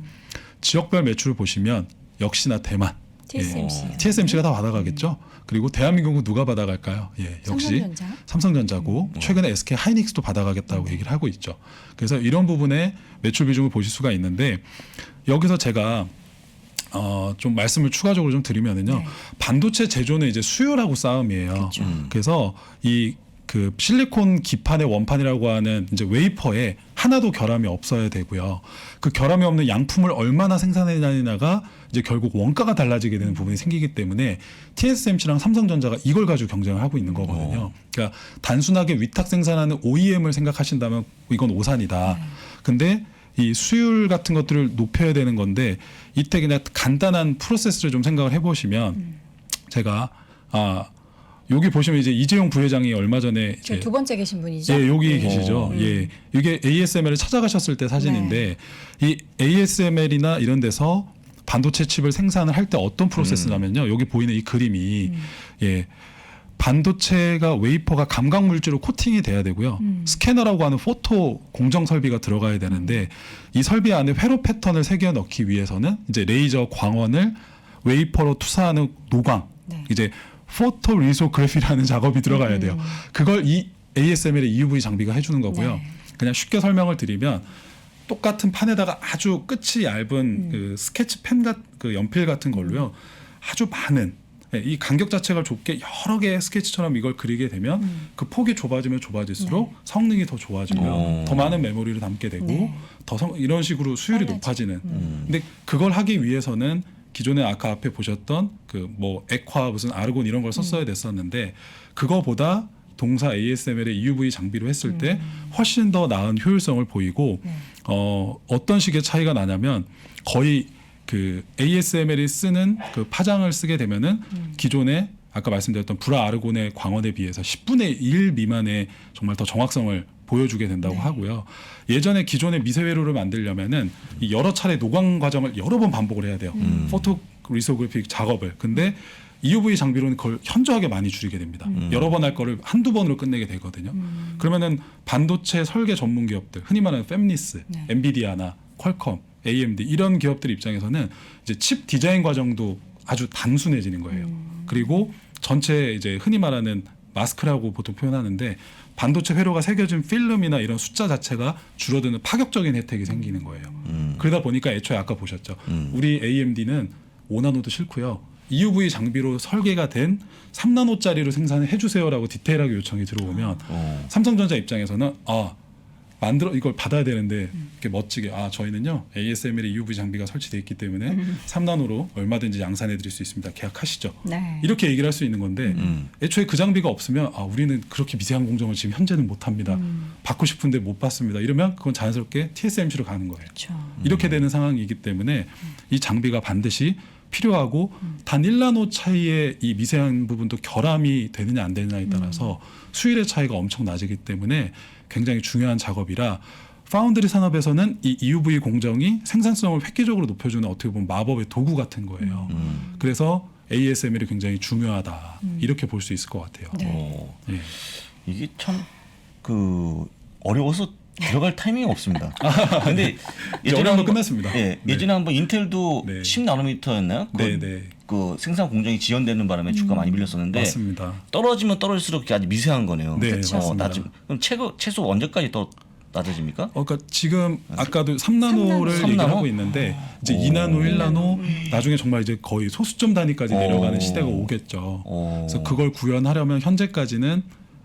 지역별 매출을 보시면 역시나 대만, TSMC. TSMC가 다 받아가겠죠. 그리고 대한민국은 누가 받아갈까요? 예, 역시 삼성전자고 최근에 SK 하이닉스도 받아가겠다고 얘기를 하고 있죠. 그래서 이런 부분에 매출 비중을 보실 수가 있는데 여기서 제가 좀 말씀을 추가적으로 좀 드리면은요. 네. 반도체 제조는 이제 수요라고 싸움이에요. 그래서 이 그 실리콘 기판의 원판이라고 하는 이제 웨이퍼에 하나도 결함이 없어야 되고요. 그 결함이 없는 양품을 얼마나 생산해내냐가 이제 결국 원가가 달라지게 되는 부분이 생기기 때문에 TSMC랑 삼성전자가 이걸 가지고 경쟁을 하고 있는 거거든요. 그러니까 단순하게 위탁 생산하는 OEM을 생각하신다면 이건 오산이다. 근데 이 수율 같은 것들을 높여야 되는 건데 이때 그냥 간단한 프로세스를 좀 생각을 해보시면 제가 여기 보시면 이제 이재용 부회장이 얼마 전에 이제 두 번째 계신 분이죠? 예, 여기 계시죠. 예, 이게 ASML을 찾아가셨을 때 사진인데 이 ASML이나 이런 데서 반도체 칩을 생산을 할 때 어떤 프로세스냐면요. 여기 보이는 이 그림이 예. 반도체가 웨이퍼가 감각 물질로 코팅이 돼야 되고요. 스캐너라고 하는 포토 공정 설비가 들어가야 되는데 이 설비 안에 회로 패턴을 새겨 넣기 위해서는 이제 레이저 광원을 웨이퍼로 투사하는 노광, 네. 이제 포토 리소그래피라는 작업이 들어가야 돼요. 그걸 이 ASML의 EUV 장비가 해주는 거고요. 네. 그냥 쉽게 설명을 드리면 똑같은 판에다가 아주 끝이 얇은 그 스케치 펜 그 연필 같은 걸로요. 아주 많은 이 간격 자체가 좁게 여러 개의 스케치처럼 이걸 그리게 되면 그 폭이 좁아지면 좁아질수록 성능이 더 좋아지고요. 더 많은 메모리를 담게 되고 네. 이런 식으로 수율이 높아지는. 근데 그걸 하기 위해서는 기존에 아까 앞에 보셨던 그 뭐 액화 무슨 아르곤 이런 걸 썼어야 됐었는데 그거보다 동사 ASML의 EUV 장비로 했을 때 훨씬 더 나은 효율성을 보이고 어떤 식의 차이가 나냐면 거의 그 ASML이 쓰는 그 파장을 쓰게 되면은 기존에 아까 말씀드렸던 불화 아르곤의 광원에 비해서 10분의 1 미만의 정말 더 정확성을 보여주게 된다고 하고요. 예전에 기존의 미세회로를 만들려면은 이 여러 차례 노광 과정을 여러 번 반복을 해야 돼요. 포토 리소그래피 작업을. 근데 EUV 장비로는 그걸 현저하게 많이 줄이게 됩니다. 여러 번 할 거를 한두 번으로 끝내게 되거든요. 그러면은 반도체 설계 전문 기업들, 흔히 말하는 팹리스, 엔비디아나 퀄컴, AMD 이런 기업들 입장에서는 이제 칩 디자인 과정도 아주 단순해지는 거예요. 그리고 전체 이제 흔히 말하는 마스크라고 보통 표현하는데 반도체 회로가 새겨진 필름이나 이런 숫자 자체가 줄어드는 파격적인 혜택이 생기는 거예요. 그러다 보니까 애초에 아까 보셨죠. 우리 AMD는 5나노도 싫고요. EUV 장비로 설계가 된 3나노짜리로 생산해 주세요라고 디테일하게 요청이 들어오면 삼성전자 입장에서는 만들어 이걸 받아야 되는데 이렇게 멋지게 저희는요 ASML에 EUV 장비가 설치되어 있기 때문에 3나노로 얼마든지 양산해 드릴 수 있습니다. 계약하시죠. 네. 이렇게 얘기를 할 수 있는 건데 애초에 그 장비가 없으면 우리는 그렇게 미세한 공정을 지금 현재는 못 합니다. 받고 싶은데 못 받습니다. 이러면 그건 자연스럽게 TSMC로 가는 거예요. 그렇죠. 이렇게 되는 상황이기 때문에 이 장비가 반드시 필요하고 단 1나노 차이의 이 미세한 부분도 결함이 되느냐 안 되느냐에 따라서 수율의 차이가 엄청 나지기 때문에 굉장히 중요한 작업이라 파운드리 산업에서는 이 EUV 공정이 생산성을 획기적으로 높여주는 어떻게 보면 마법의 도구 같은 거예요. 그래서 ASML이 굉장히 중요하다 이렇게 볼 수 있을 것 같아요. 네. 예. 이게 참 어려워서 들어갈 타이밍이 없습니다. 근데 어려운 거 끝났습니다. 예, 네. 예전에 한번 인텔도 네. 10나노미터였나요? 그 생산 공정이 지연되는 바람에 주가 많이 밀렸었는데 맞습니다. 떨어지면 떨어질수록 아주 미세한 거네요. 네, 그렇죠. 맞습니다. 그럼 최소 언제까지 더 낮아집니까? 그러니까 지금 아까도 3나노를 3나노? 얘기를 하고 있는데 이제 2나노, 1나노 나중에 정말 이제 거의 소수점 단위까지 내려가는 시대가 오겠죠. 그래서 그걸 구현하려면 현재까지는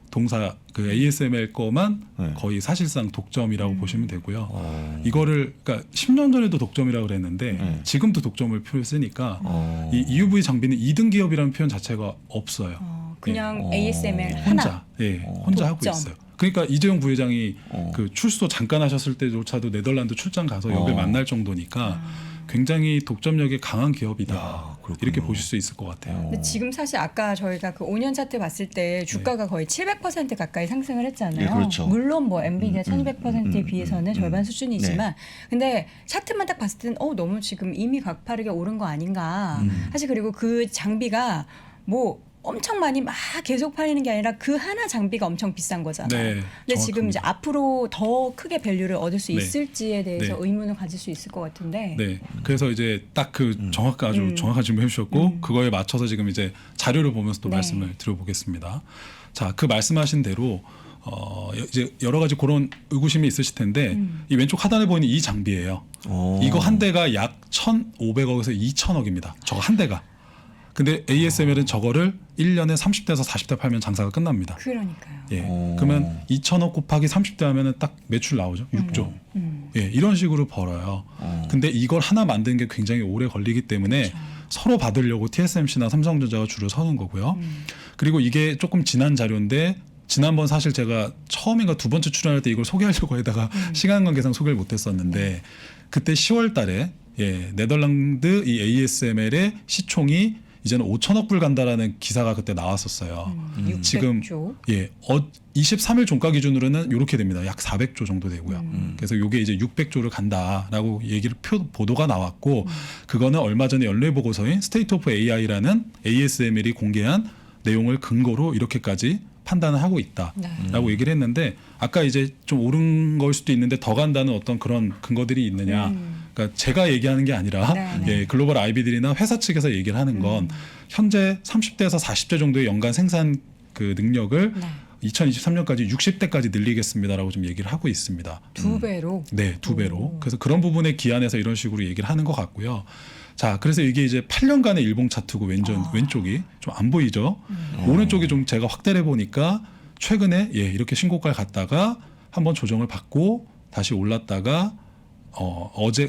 동사 그 ASML 거만 거의 사실상 독점이라고 보시면 되고요. 이거를 그러니까 10년 전에도 독점이라고 그랬는데 지금도 독점을 표했으니까 이 EUV 장비는 2등 기업이라는 표현 자체가 없어요. 그냥 ASML 혼자 하나. 혼자 하고 독점. 있어요. 그러니까 이재용 부회장이 그 출소 잠깐 하셨을 때조차도 네덜란드 출장 가서 여길 만날 정도니까 굉장히 독점력이 강한 기업이다. 이렇게 보실 수 있을 것 같아요. 근데 지금 사실 아까 저희가 그 5년 차트 봤을 때 주가가 거의 700% 가까이 상승을 했잖아요. 네, 그렇죠. 물론 뭐 엔비디아 1200%에 비해서는 절반 수준이지만 근데 차트만 딱 봤을 때는 너무 지금 이미 가파르게 오른 거 아닌가. 사실 그리고 그 장비가 뭐 엄청 많이 막 계속 팔리는 게 아니라 그 하나 장비가 엄청 비싼 거잖아요. 네, 근데 지금 정확합니다. 이제 앞으로 더 크게 밸류를 얻을 수 네. 있을지에 대해서 네. 의문을 가질 수 있을 것 같은데. 네, 그래서 이제 딱 그 아주 정확한 질문 해주셨고 그거에 맞춰서 지금 이제 자료를 보면서 또 네. 말씀을 드려보겠습니다. 자, 그 말씀하신 대로 이제 여러 가지 그런 의구심이 있으실 텐데 이 왼쪽 하단에 보이는 이 장비예요. 이거 한 대가 약 1,500억에서 2,000억입니다. 저거 한 대가. 근데 ASML은 저거를 1년에 30대에서 40대 팔면 장사가 끝납니다. 그러니까요. 예. 그러면 2,000억 곱하기 30대 하면은 딱 매출 나오죠. 6조. 예, 이런 식으로 벌어요. 근데 이걸 하나 만드는 게 굉장히 오래 걸리기 때문에 서로 받으려고 TSMC나 삼성전자가 줄을 서는 거고요. 그리고 이게 조금 지난 자료인데 지난번 사실 제가 처음인가 두 번째 출연할 때 이걸 소개하려고 하다가 시간 관계상 소개를 못했었는데 그때 10월 달에 네덜란드 이 ASML의 시총이 이제는 5천억 불 간다라는 기사가 그때 나왔었어요. 600조. 지금 23일 종가 기준으로는 이렇게 됩니다. 약 400조 정도 되고요. 그래서 이게 이제 600조를 간다라고 보도가 나왔고 그거는 얼마 전에 연례 보고서인 스테이트 오브 AI라는 ASML이 공개한 내용을 근거로 이렇게까지 판단을 하고 있다라고 얘기를 했는데 아까 이제 좀 오른 걸 수도 있는데 더 간다는 어떤 그런 근거들이 있느냐. 그러니까 제가 얘기하는 게 아니라 글로벌 IB들이나 회사 측에서 얘기를 하는 건 현재 30대에서 40대 정도의 연간 생산 그 능력을 2023년까지 60대까지 늘리겠습니다라고 좀 얘기를 하고 있습니다. 2배로? 네, 2배로. 그래서 그런 부분에 기한해서 이런 식으로 얘기를 하는 것 같고요. 자, 그래서 이게 이제 8년간의 일봉 차트고 왼쪽이 좀 안 보이죠. 오른쪽이 좀 제가 확대를 해보니까 최근에 이렇게 신고가를 갔다가 한번 조정을 받고 다시 올랐다가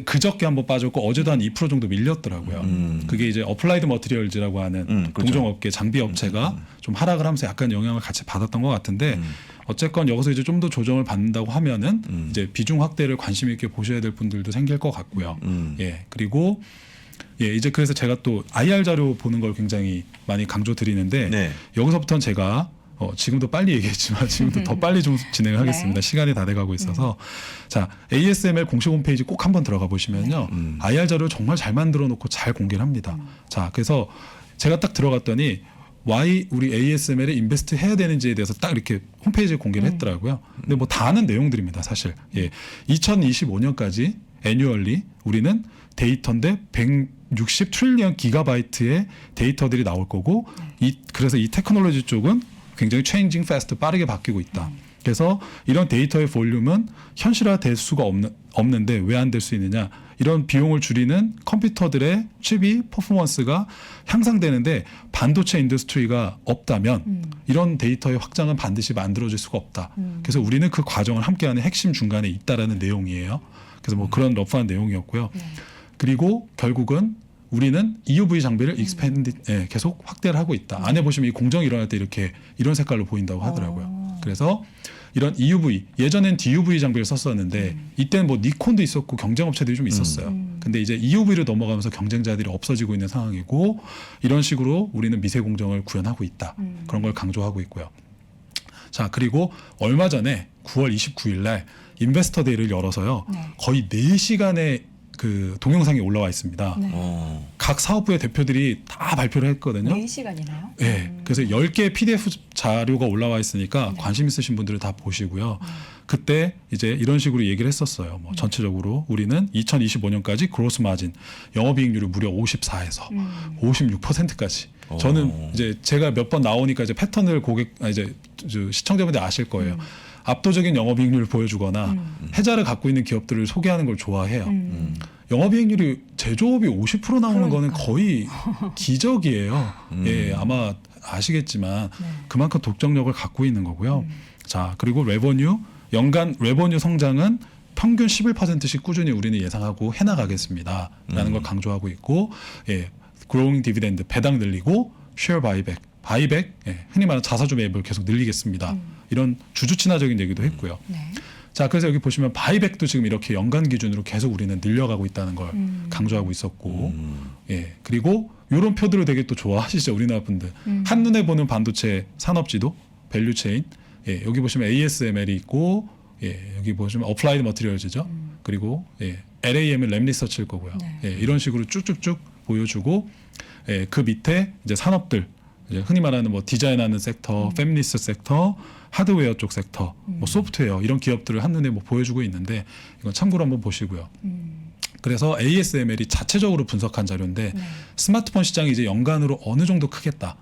그저께 한번 빠졌고 어제도 한 2% 정도 밀렸더라고요. 그게 이제 어플라이드 머티리얼즈라고 하는 그렇죠. 동종업계 장비 업체가 좀 하락을 하면서 약간 영향을 같이 받았던 것 같은데 어쨌건 여기서 이제 좀 더 조정을 받는다고 하면은 이제 비중 확대를 관심 있게 보셔야 될 분들도 생길 것 같고요. 그리고 이제 그래서 제가 또 IR 자료 보는 걸 굉장히 많이 강조드리는데 여기서부터는 제가 지금도 빨리 얘기했지만 지금도 더 빨리 좀 진행을 하겠습니다. 시간이 다 돼가고 있어서 자 ASML 공식 홈페이지 꼭 한번 들어가 보시면요. IR 자료 정말 잘 만들어 놓고 잘 공개를 합니다. 자 그래서 제가 딱 들어갔더니 why 우리 ASML에 인베스트 해야 되는지에 대해서 딱 이렇게 홈페이지에 공개를 했더라고요. 근데 뭐 다 아는 내용들입니다. 사실 2025년까지 애뉴얼리 우리는 데이터인데 160 트릴리언 기가바이트의 데이터들이 나올 거고 그래서 이 테크놀로지 쪽은 굉장히 changing fast 빠르게 바뀌고 있다. 그래서 이런 데이터의 볼륨은 현실화될 수가 없는데 왜 안 될 수 있느냐? 이런 비용을 줄이는 컴퓨터들의 칩이 퍼포먼스가 향상되는데 반도체 인더스트리가 없다면 이런 데이터의 확장은 반드시 만들어질 수가 없다. 그래서 우리는 그 과정을 함께하는 핵심 중간에 있다라는 내용이에요. 그래서 뭐 그런 러프한 내용이었고요. 그리고 결국은 우리는 EUV 장비를 계속 확대를 하고 있다. 안에 보시면 이 공정이 일어날 때 이렇게 이런 색깔로 보인다고 하더라고요. 그래서 이런 EUV, 예전엔 DUV 장비를 썼었는데 이때는 뭐 니콘도 있었고 경쟁업체들이 좀 있었어요. 근데 이제 EUV로 넘어가면서 경쟁자들이 없어지고 있는 상황이고 이런 식으로 우리는 미세 공정을 구현하고 있다. 그런 걸 강조하고 있고요. 자, 그리고 얼마 전에 9월 29일 날 인베스터 데이를 열어서요. 거의 4시간의 그 동영상이 올라와 있습니다. 각 사업부의 대표들이 다 발표를 했거든요. 4시간이나요? 네. 그래서 10개의 PDF 자료가 올라와 있으니까 관심 있으신 분들은 다 보시고요. 그때 이제 이런 식으로 얘기를 했었어요. 뭐 전체적으로 우리는 2025년까지 그로스 마진 영업이익률을 무려 54에서 56%까지. 저는 이제 제가 몇 번 나오니까 이제 패턴을 이제 시청자분들 아실 거예요. 압도적인 영업이익률을 보여주거나 해자를 갖고 있는 기업들을 소개하는 걸 좋아해요. 영업이익률이 제조업이 50% 나오는 거는 거의 기적이에요. 예, 아마 아시겠지만 그만큼 독점력을 갖고 있는 거고요. 자, 그리고 연간 레버뉴 성장은 평균 11%씩 꾸준히 우리는 예상하고 해나가겠습니다라는 걸 강조하고 있고, 예, growing 디비덴드 배당 늘리고 쉐어 바이백, 예, 흔히 말하는 자사주 매입을 계속 늘리겠습니다. 이런 주주 친화적인 얘기도 했고요. 자, 그래서 여기 보시면 바이백도 지금 이렇게 연간 기준으로 계속 우리는 늘려가고 있다는 걸 강조하고 있었고, 예, 그리고 이런 표들을 되게 또 좋아하시죠, 우리나라 분들. 한눈에 보는 반도체 산업지도, 밸류체인, 예, 여기 보시면 ASML이 있고, 예, 여기 보시면 어플라이드 머티리얼즈죠. 그리고 예, LAM은 램 리서치일 거고요. 예, 이런 식으로 쭉쭉쭉 보여주고, 예, 그 밑에 이제 산업들, 이제 흔히 말하는 뭐 디자인하는 섹터, 팹리스 섹터, 하드웨어 쪽 섹터, 뭐 소프트웨어 이런 기업들을 한눈에 뭐 보여주고 있는데 이건 참고로 한번 보시고요. 그래서 ASML이 자체적으로 분석한 자료인데 스마트폰 시장이 이제 연간으로 어느 정도 크겠다.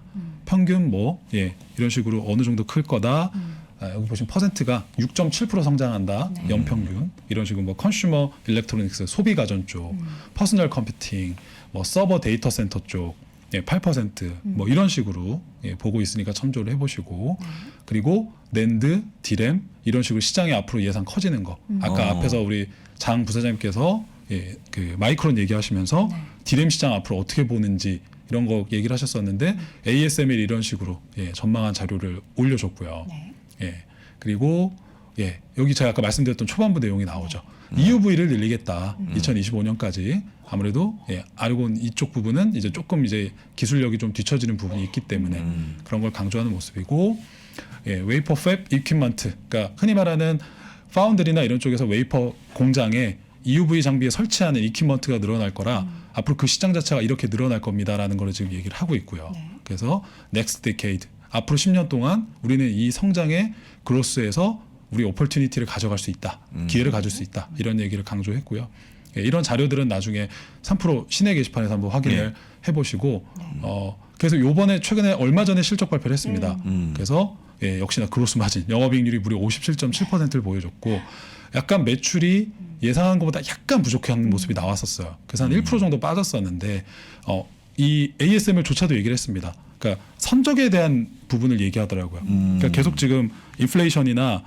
평균 뭐 예, 이런 식으로 어느 정도 클 거다. 여기 보시면 퍼센트가 6.7% 성장한다. 연평균. 이런 식으로 뭐 컨슈머 일렉트로닉스 소비 가전 쪽, 퍼스널 컴퓨팅, 뭐 서버 데이터 센터 쪽 예, 8% 뭐 이런 식으로 예, 보고 있으니까 참조를 해보시고 그리고 낸드, 디램 이런 식으로 시장이 앞으로 예상 커지는 거. 아까 앞에서 우리 장 부사장님께서 예, 그 마이크론 얘기하시면서 디램 시장 앞으로 어떻게 보는지 이런 거 얘기를 하셨었는데 ASML 이런 식으로 예, 전망한 자료를 올려줬고요. 예, 그리고 예, 여기 제가 아까 말씀드렸던 초반부 내용이 나오죠. EUV를 늘리겠다. 2025년까지 아무래도 예, 아르곤 이쪽 부분은 이제 조금 이제 기술력이 좀 뒤처지는 부분이 있기 때문에 그런 걸 강조하는 모습이고, 예, 웨이퍼 팹 이퀴먼트, 그러니까 흔히 말하는 파운드리나 이런 쪽에서 웨이퍼 공장에 EUV 장비에 설치하는 이퀴먼트가 늘어날 거라 앞으로 그 시장 자체가 이렇게 늘어날 겁니다라는 걸 지금 얘기를 하고 있고요. 그래서 next decade 앞으로 10년 동안 우리는 이 성장의 그로스에서 우리 오퍼튜니티를 가져갈 수 있다. 기회를 가질 수 있다. 이런 얘기를 강조했고요. 예, 이런 자료들은 나중에 3프로 시내 게시판에서 한번 확인을 해보시고 그래서 요번에 최근에 얼마 전에 실적 발표를 했습니다. 그래서 예, 역시나 그로스 마진 영업이익률이 무려 57.7%를 보여줬고 약간 매출이 예상한 것보다 약간 부족한 모습이 나왔었어요. 그래서 한 1% 정도 빠졌었는데 이 ASML조차도 얘기를 했습니다. 그러니까 선적에 대한 부분을 얘기하더라고요. 그러니까 계속 지금 인플레이션이나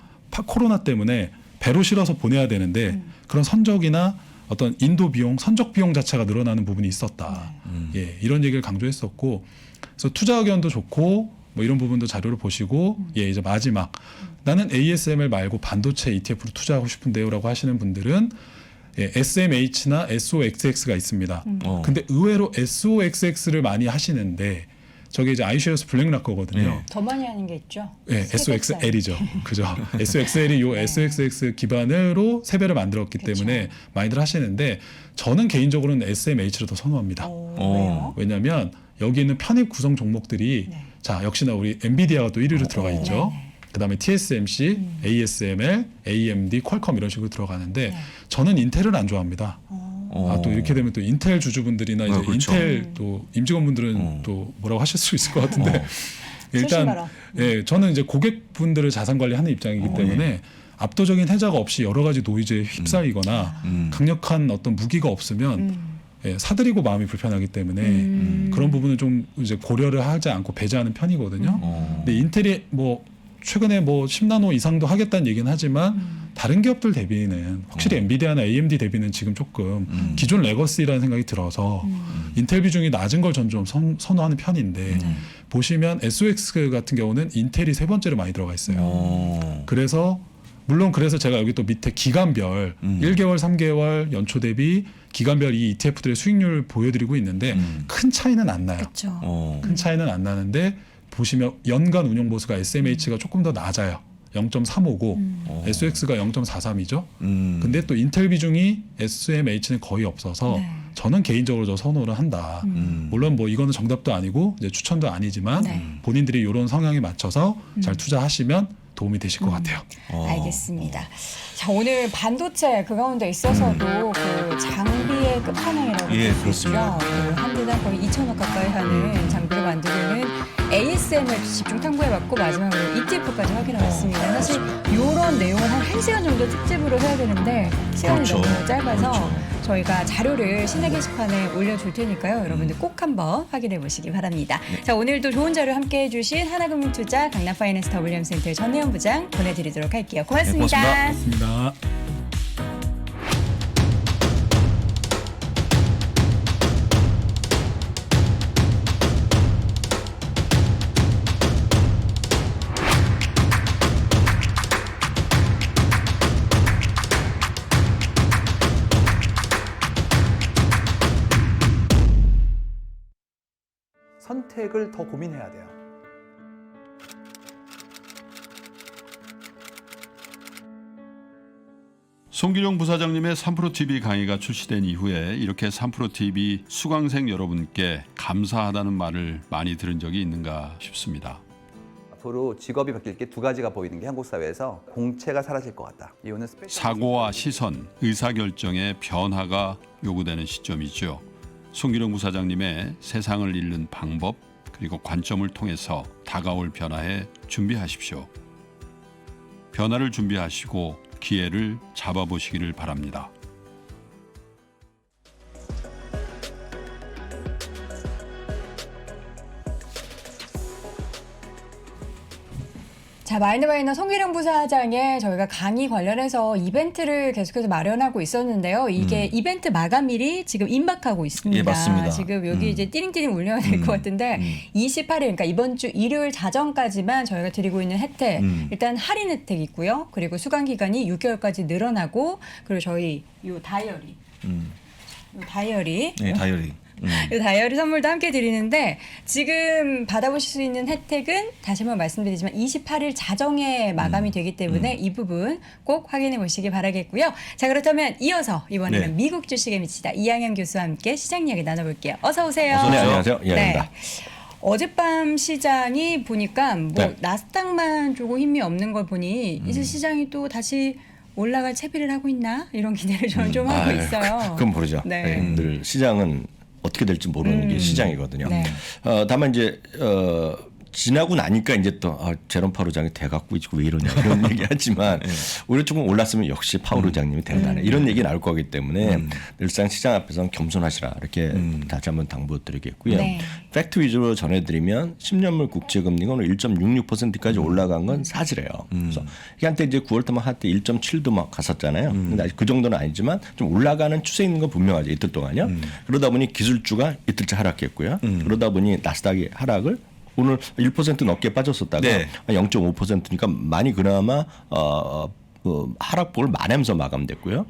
코로나 때문에 배로 실어서 보내야 되는데 그런 선적이나 어떤 인도 비용, 선적 비용 자체가 늘어나는 부분이 있었다. 예, 이런 얘기를 강조했었고, 그래서 투자 의견도 좋고 뭐 이런 부분도 자료를 보시고, 예, 이제 마지막 나는 ASML 말고 반도체 ETF로 투자하고 싶은데요라고 하시는 분들은 예, SMH나 SOXX가 있습니다. 근데 의외로 SOXX를 많이 하시는데 저게 이제 아이쉐어스 블랙락거거든요. 더 많이 하는 게 있죠. 네, SOXL이죠. 그죠. SOXL이 요 SOXX 기반으로 세 배를 만들었기 때문에 많이들 하시는데 저는 개인적으로는 SMH를 더 선호합니다. 왜요? 왜냐하면 여기 있는 편입 구성 종목들이 자 역시나 우리 엔비디아가 또 1위로 들어가 있죠. 그다음에 TSMC, ASML, AMD, 퀄컴 이런 식으로 들어가는데 저는 인텔을 안 좋아합니다. 또 이렇게 되면 또 인텔 주주분들이나 이제 그렇죠. 인텔 또 임직원분들은 또 뭐라고 하실 수 있을 것 같은데 수십만 일단 원. 예, 저는 이제 고객분들을 자산 관리하는 입장이기 때문에 압도적인 해자가 없이 여러 가지 노이즈에 휩싸이거나 강력한 어떤 무기가 없으면 예, 사들이고 마음이 불편하기 때문에 그런 부분은 좀 이제 고려를 하지 않고 배제하는 편이거든요. 근데 인텔이 뭐 최근에 뭐 10나노 이상도 하겠다는 얘기는 하지만 다른 기업들 대비는 확실히 엔비디아나 AMD 대비는 지금 조금 기존 레거시라는 생각이 들어서 인텔 비중이 낮은 걸 전 좀 선호하는 편인데 보시면 SOX 같은 경우는 인텔이 세 번째로 많이 들어가 있어요. 그래서 물론 그래서 제가 여기 또 밑에 기간별 1개월, 3개월 연초 대비 기간별 이 ETF들의 수익률 보여드리고 있는데 큰 차이는 안 나요. 그렇죠. 큰 차이는 안 나는데 보시면 연간 운용 보수가 SMH가 조금 더 낮아요. 0.359, SOX가 0.43이죠. 근데 또 인텔 비중이 SMH는 거의 없어서 네. 저는 개인적으로 저 선호를 한다. 물론 뭐 이거는 정답도 아니고 이제 추천도 아니지만 네. 본인들이 이런 성향에 맞춰서 잘 투자하시면 도움이 되실 것 같아요. 알겠습니다. 자, 오늘 반도체 그 가운데 있어서도 그 장비의 끝판왕이라고 예, 볼수 그렇습니다. 있죠. 한 대당 거의 2천억 가까이 하는 장비를 만들고 있는 ASM을 집중 탐구해봤고 마지막으로 ETF까지 확인해봤습니다. 사실 이런 내용을 한 1시간 정도 특집으로 해야 되는데 시간이 그렇죠. 너무 짧아서 저희가 자료를 신의 게시판에 올려줄 테니까요. 여러분들 꼭 한번 확인해 보시기 바랍니다. 자, 오늘도 좋은 자료 함께해 주신 하나금융투자 강남파이낸스 WM센터 전혜연 부장 보내드리도록 할게요. 고맙습니다. 고맙습니다. 고맙습니다. 선택을 더 고민해야 돼요. 송기룡 부사장님의 3프로TV 강의가 출시된 이후에 이렇게 3프로TV 수강생 여러분께 감사하다는 말을 많이 들은 적이 있는가 싶습니다. 앞으로 직업이 바뀔 게 두 가지가 보이는 게 한국 사회에서 공채가 사라질 것 같다. 이유는 사고와 시선, 의사결정의 변화가 요구되는 시점이죠. 송기룡 부사장님의 세상을 읽는 방법 그리고 관점을 통해서 다가올 변화에 준비하십시오. 변화를 준비하시고 기회를 잡아보시기를 바랍니다. 자, 마인드마이너 송기룡 부사장의 저희가 강의 관련해서 이벤트를 계속해서 마련하고 있었는데요. 이게 이벤트 마감일이 지금 임박하고 있습니다. 예, 맞습니다. 지금 여기 이제 띠링띠링 울려야 될 것 같은데 28일, 그러니까 이번 주 일요일 자정까지만 저희가 드리고 있는 혜택, 일단 할인 혜택 있고요. 그리고 수강 기간이 6개월까지 늘어나고, 그리고 저희 요 다이어리, 요 다이어리, 네, 다이어리. 이 다이어리 선물도 함께 드리는데 지금 받아보실 수 있는 혜택은 다시 한번 말씀드리지만 28일 자정에 마감이 되기 때문에 이 부분 꼭 확인해 보시기 바라겠고요. 자, 그렇다면 이어서 이번에는 네. 미국 주식에 미치다 이양현 교수와 함께 시장 이야기 나눠볼게요. 어서 오세요. 어서 네, 오세요. 안녕하세요. 이양현입니다. 어젯밤 시장이 보니까 뭐 네. 나스닥만 조금 힘이 없는 걸 보니 이제 시장이 또 다시 올라갈 채비를 하고 있나 이런 기대를 저는 좀 하고 있어요. 그건 모르죠. 네. 네, 늘 시장은 어떻게 될지 모르는 게 시장이거든요. 네. 다만 이제 지나고 나니까 이제 또 제롬 파월 의장이 돼갖고 왜 이러냐 이런 얘기하지만 오히려 조금 올랐으면 역시 파월 의장님이 대단해 이런 얘기 나올 거기 때문에 늘상 시장 앞에서는 겸손하시라 이렇게 다시 한번 당부드리겠고요. 네. 팩트 위주로 전해드리면 10년물 국채금리가 오늘 1.66%까지 올라간 건 사실이에요. 그래서 이게 한때 이제 9월 달만 한때 1.7도 막 갔었잖아요. 근데 아직 그 정도는 아니지만 좀 올라가는 추세 있는 건 분명하죠. 이틀 동안요. 그러다 보니 기술주가 이틀째 하락했고요. 그러다 보니 나스닥이 하락을 오늘 1% 넘게 빠졌었다가 네. 0.5%니까 많이 그나마 하락폭을 만회하면서 마감됐고요.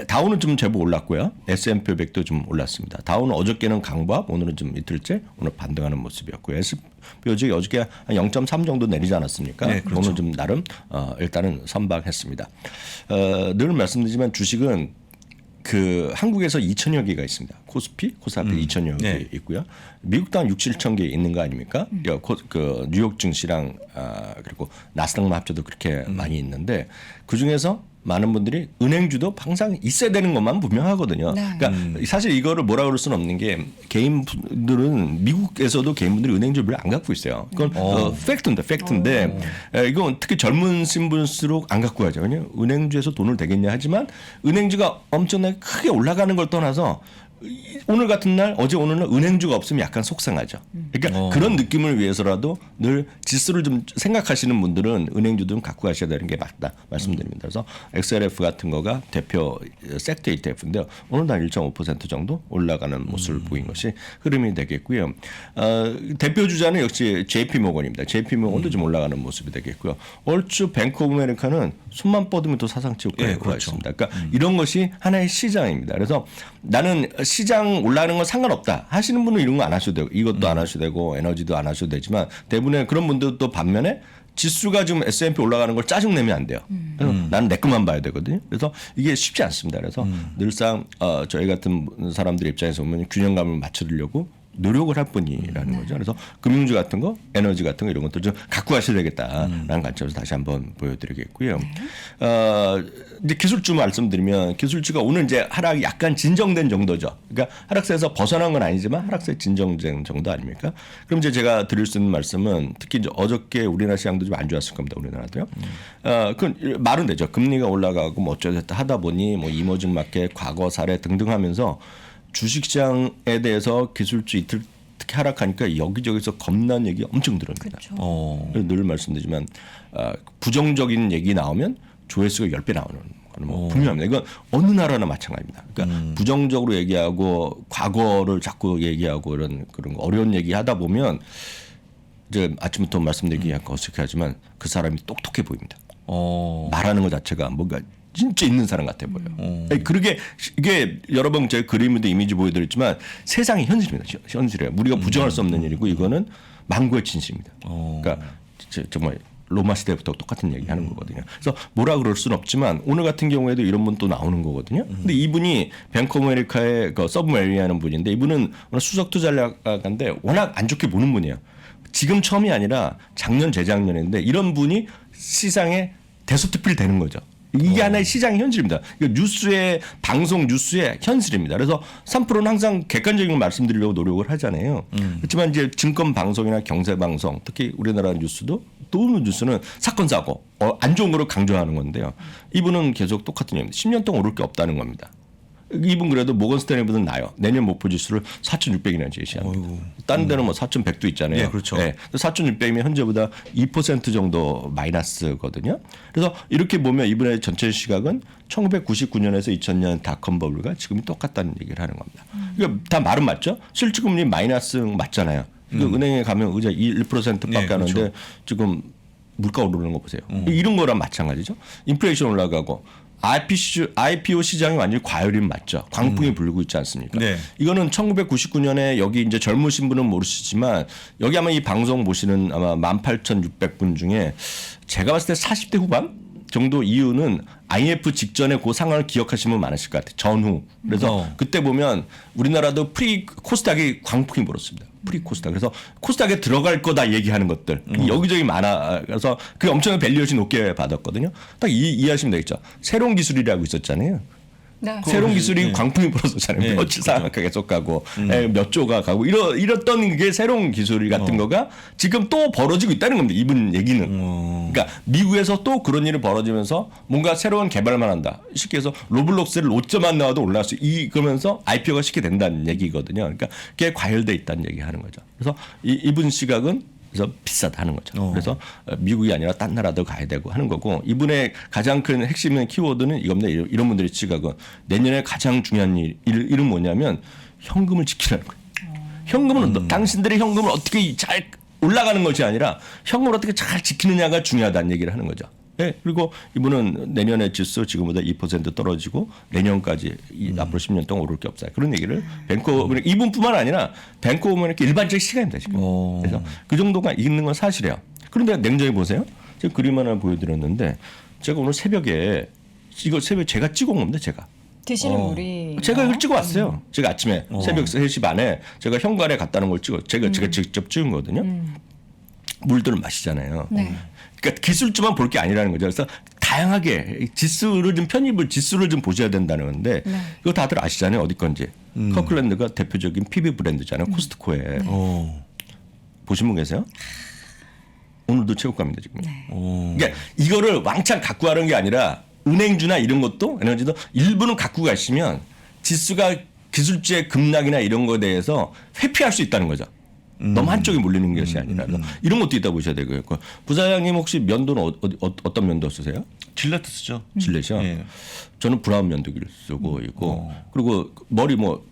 다우는 좀 제법 올랐고요. S&P 500도 좀 올랐습니다. 다우는 어저께는 강보합, 오늘은 좀 이틀째 오늘 반등하는 모습이었고요. S&P 500이 어저께 한 0.3 정도 내리지 않았습니까? 네, 그렇죠. 오늘 좀 나름 일단은 선박했습니다. 늘 말씀드리지만 주식은 그 한국에서 2천여 개가 있습니다. 코스피, 코스피 2천여 개 네. 있고요. 미국도 한 6, 7천 개 있는 거 아닙니까? 그 뉴욕 증시랑 그리고 나스닥만 합쳐도 그렇게 많이 있는데 그 중에서 많은 분들이 은행주도 항상 있어야 되는 것만 분명하거든요. 네. 그러니까 사실 이거를 뭐라 그럴 수는 없는 게 개인분들은 미국에서도 개인분들이 은행주를 별로 안 갖고 있어요. 그건 팩트인데 이건 특히 젊은 신분일수록 안 갖고 가죠. 왜냐하면 은행주에서 돈을 대겠냐 하지만 은행주가 엄청나게 크게 올라가는 걸 떠나서 오늘 같은 날 어제 오늘날 은행주가 없으면 약간 속상하죠. 그러니까 그런 느낌을 위해서라도 늘 지수를 좀 생각하시는 분들은 은행주 좀 갖고 가셔야 되는 게 맞다 말씀드립니다. 그래서 XLF 같은 거가 대표 섹터 ETF인데요. 오늘 한 1.5% 정도 올라가는 모습을 보인 것이 흐름이 되겠고요. 대표 주자는 역시 JP모건입니다. JP모건도 좀 올라가는 모습이 되겠고요. 얼추 뱅크 오브 아메리카는 손만 뻗으면 또 사상치 효과가 예, 그렇죠. 있습니다. 그러니까 이런 것이 하나의 시장입니다. 그래서 나는 시장 올라가는 건 상관없다 하시는 분은 이런 거 안 하셔도 되고 이것도 안 하셔도 되고 에너지도 안 하셔도 되지만 대부분의 그런 분들도 반면에 지수가 지금 S&P 올라가는 걸 짜증내면 안 돼요. 그래서 나는 내 것만 봐야 되거든요. 그래서 이게 쉽지 않습니다. 그래서 늘상 저희 같은 사람들 입장에서 보면 균형감을 맞추려고 노력을 할 뿐이라는 거죠. 그래서 금융주 같은 거, 에너지 같은 거 이런 것들 좀 갖고 가셔야 되겠다라는 관점에서 다시 한번 보여드리겠고요. 이제 기술주 말씀드리면 기술주가 오늘 이제 하락이 약간 진정된 정도죠. 그러니까 하락세에서 벗어난 건 아니지만 하락세 진정된 정도 아닙니까? 그럼 이제 제가 드릴 수 있는 말씀은 특히 이제 어저께 우리나라 시장도 좀 안 좋았을 겁니다. 우리나라도요. 그 말은 되죠. 금리가 올라가고 뭐 어쩌다 하다 보니 뭐 이머징 마켓, 과거 사례 등등 하면서 주식시장에 대해서 기술주 이틀 특히 하락하니까 여기저기서 겁난 얘기 엄청 들었습니다. 늘 말씀드리지만 부정적인 얘기 나오면 조회수가 10배 나오는 건 뭐 분명합니다. 이건 어느 나라나 마찬가지입니다. 그러니까 부정적으로 얘기하고 과거를 자꾸 얘기하고 그런 거 어려운 얘기 하다 보면 이제 아침부터 말씀드리기 약간 어색하지만 그 사람이 똑똑해 보입니다. 말하는 것 자체가 뭔가 진짜 있는 사람 같아 보여요. 그러게 이게 여러 번 제가 그림도 이미지 보여드렸지만 세상이 현실입니다. 현실이에요. 우리가 부정할 수 없는 일이고 이거는 만고의 진실입니다. 그러니까 정말 로마 시대부터 똑같은 얘기 하는 거거든요. 그래서 뭐라 그럴 수는 없지만 오늘 같은 경우에도 이런 분 또 나오는 거거든요. 근데 이분이 뱅크 오브 아메리카의 그 서브 메리하는 분인데 이분은 오늘 수석 투자자인데 워낙 안 좋게 보는 분이에요. 지금 처음이 아니라 작년 재작년인데 이런 분이 시장에 대소특필 되는 거죠. 이게 하나의 시장의 현실입니다. 뉴스의 방송 뉴스의 현실입니다. 그래서 3%는 항상 객관적인 걸 말씀드리려고 노력을 하잖아요. 그렇지만 이제 증권 방송이나 경제 방송, 특히 우리나라 뉴스도 또 뉴스는 사건 사고 안 좋은 거를 강조하는 건데요. 이분은 계속 똑같은 얘기입니다. 10년 동안 오를 게 없다는 겁니다. 이분 그래도 모건 스탠리보다는 나요. 내년 목표 지수를 4,600이나 제시합니다. 다른 데는 뭐 4,100도 있잖아요. 네, 그렇죠. 4,600이면 현재보다 2% 정도 마이너스거든요. 그래서 이렇게 보면 이분의 전체 시각은 1999년에서 2000년 닷컴 버블과 지금이 똑같다는 얘기를 하는 겁니다. 그러니까 다 말은 맞죠? 실질금리 마이너스 맞잖아요. 그러니까 은행에 가면 의자 1%밖에 네, 안 하는데 그렇죠. 지금 물가 오르는 거 보세요. 이런 거랑 마찬가지죠. 인플레이션 올라가고 IPO 시장이 완전히 과열임 맞죠. 광풍이 불고 있지 않습니까? 네. 이거는 1999년에 여기 이제 젊으신 분은 모르시지만 여기 아마 이 방송 보시는 아마 18,600분 중에 제가 봤을 때 40대 후반 정도 이유는 IMF 직전에 그 상황을 기억하시는 분 많으실 것 같아요. 전후. 그래서 그때 보면 우리나라도 프리 코스닥이 광풍이 불었습니다. 프리 코스닥. 그래서 코스닥에 들어갈 거다 얘기하는 것들 여기저기 많아. 그래서 그게 엄청난 밸류에이션 높게 받았거든요. 딱 이해하시면 되겠죠. 새로운 기술이라고 있었잖아요. 네. 새로운 기술이 광풍이 불었었잖아요. 며칠 상하게 계속 가고 몇 조가 가고 이랬던 게 새로운 기술 같은 거가 지금 또 벌어지고 있다는 겁니다. 이분 얘기는. 그러니까 미국에서 또 그런 일이 벌어지면서 뭔가 새로운 개발만 한다. 쉽게 해서 로블록스를 5점 나와도 올라갈 수 그러면서 IPO가 쉽게 된다는 얘기거든요. 그러니까 그게 과열돼 있다는 얘기하는 거죠. 그래서 이분 시각은 그래서 비싸다 하는 거죠. 그래서 미국이 아니라 딴 나라도 가야 되고 하는 거고 이분의 가장 큰 핵심의 키워드는 이겁니다. 이런 분들의 시각은 내년에 가장 중요한 일은 뭐냐면 현금을 지키라는 거예요. 현금은 당신들의 현금을 어떻게 잘 올라가는 것이 아니라 현금을 어떻게 잘 지키느냐가 중요하다는 얘기를 하는 거죠. 네, 그리고 이분은 내년의 지수 지금보다 2% 떨어지고 내년까지 앞으로 10년 동안 오를 게 없어요. 그런 얘기를 뱅크 오브 이분뿐만 아니라 뱅크 오브 아메리카 일반적 시각입니다. 지금. 그래서 그 정도가 있는 건 사실이에요. 그런데 냉정히 보세요. 제가 그림 하나 보여드렸는데 제가 오늘 새벽에 이거 새벽에 제가 찍어온 겁니다. 제가. 드시는 물이 제가 이걸 찍어왔어요. 제가 아침에 새벽 3시 반에 제가 현관에 갔다는 걸 제가 직접 찍은 거거든요. 물들을 마시잖아요. 네. 그러니까 기술주만 볼 게 아니라는 거죠. 그래서 다양하게 지수를 좀 편입을 지수를 좀 보셔야 된다는 건데 이거 다들 아시잖아요. 어디 건지. 커클랜드가 대표적인 PB 브랜드잖아요. 코스트코에. 보신 분 계세요? 오늘도 체육관입니다 지금. 그러니까 이거를 왕창 갖고 가는 게 아니라 은행주나 이런 것도 에너지도 일부는 갖고 가시면 지수가 기술주의 급락이나 이런 거에 대해서 회피할 수 있다는 거죠. 너무 한쪽에 몰리는 것이 아니라 이런 것도 있다 보셔야 되고요. 부사장님 혹시 면도는 어떤 면도 쓰세요? 질레트 쓰죠. 질렛이요? 예. 저는 브라운 면도기를 쓰고 있고 그리고 머리 뭐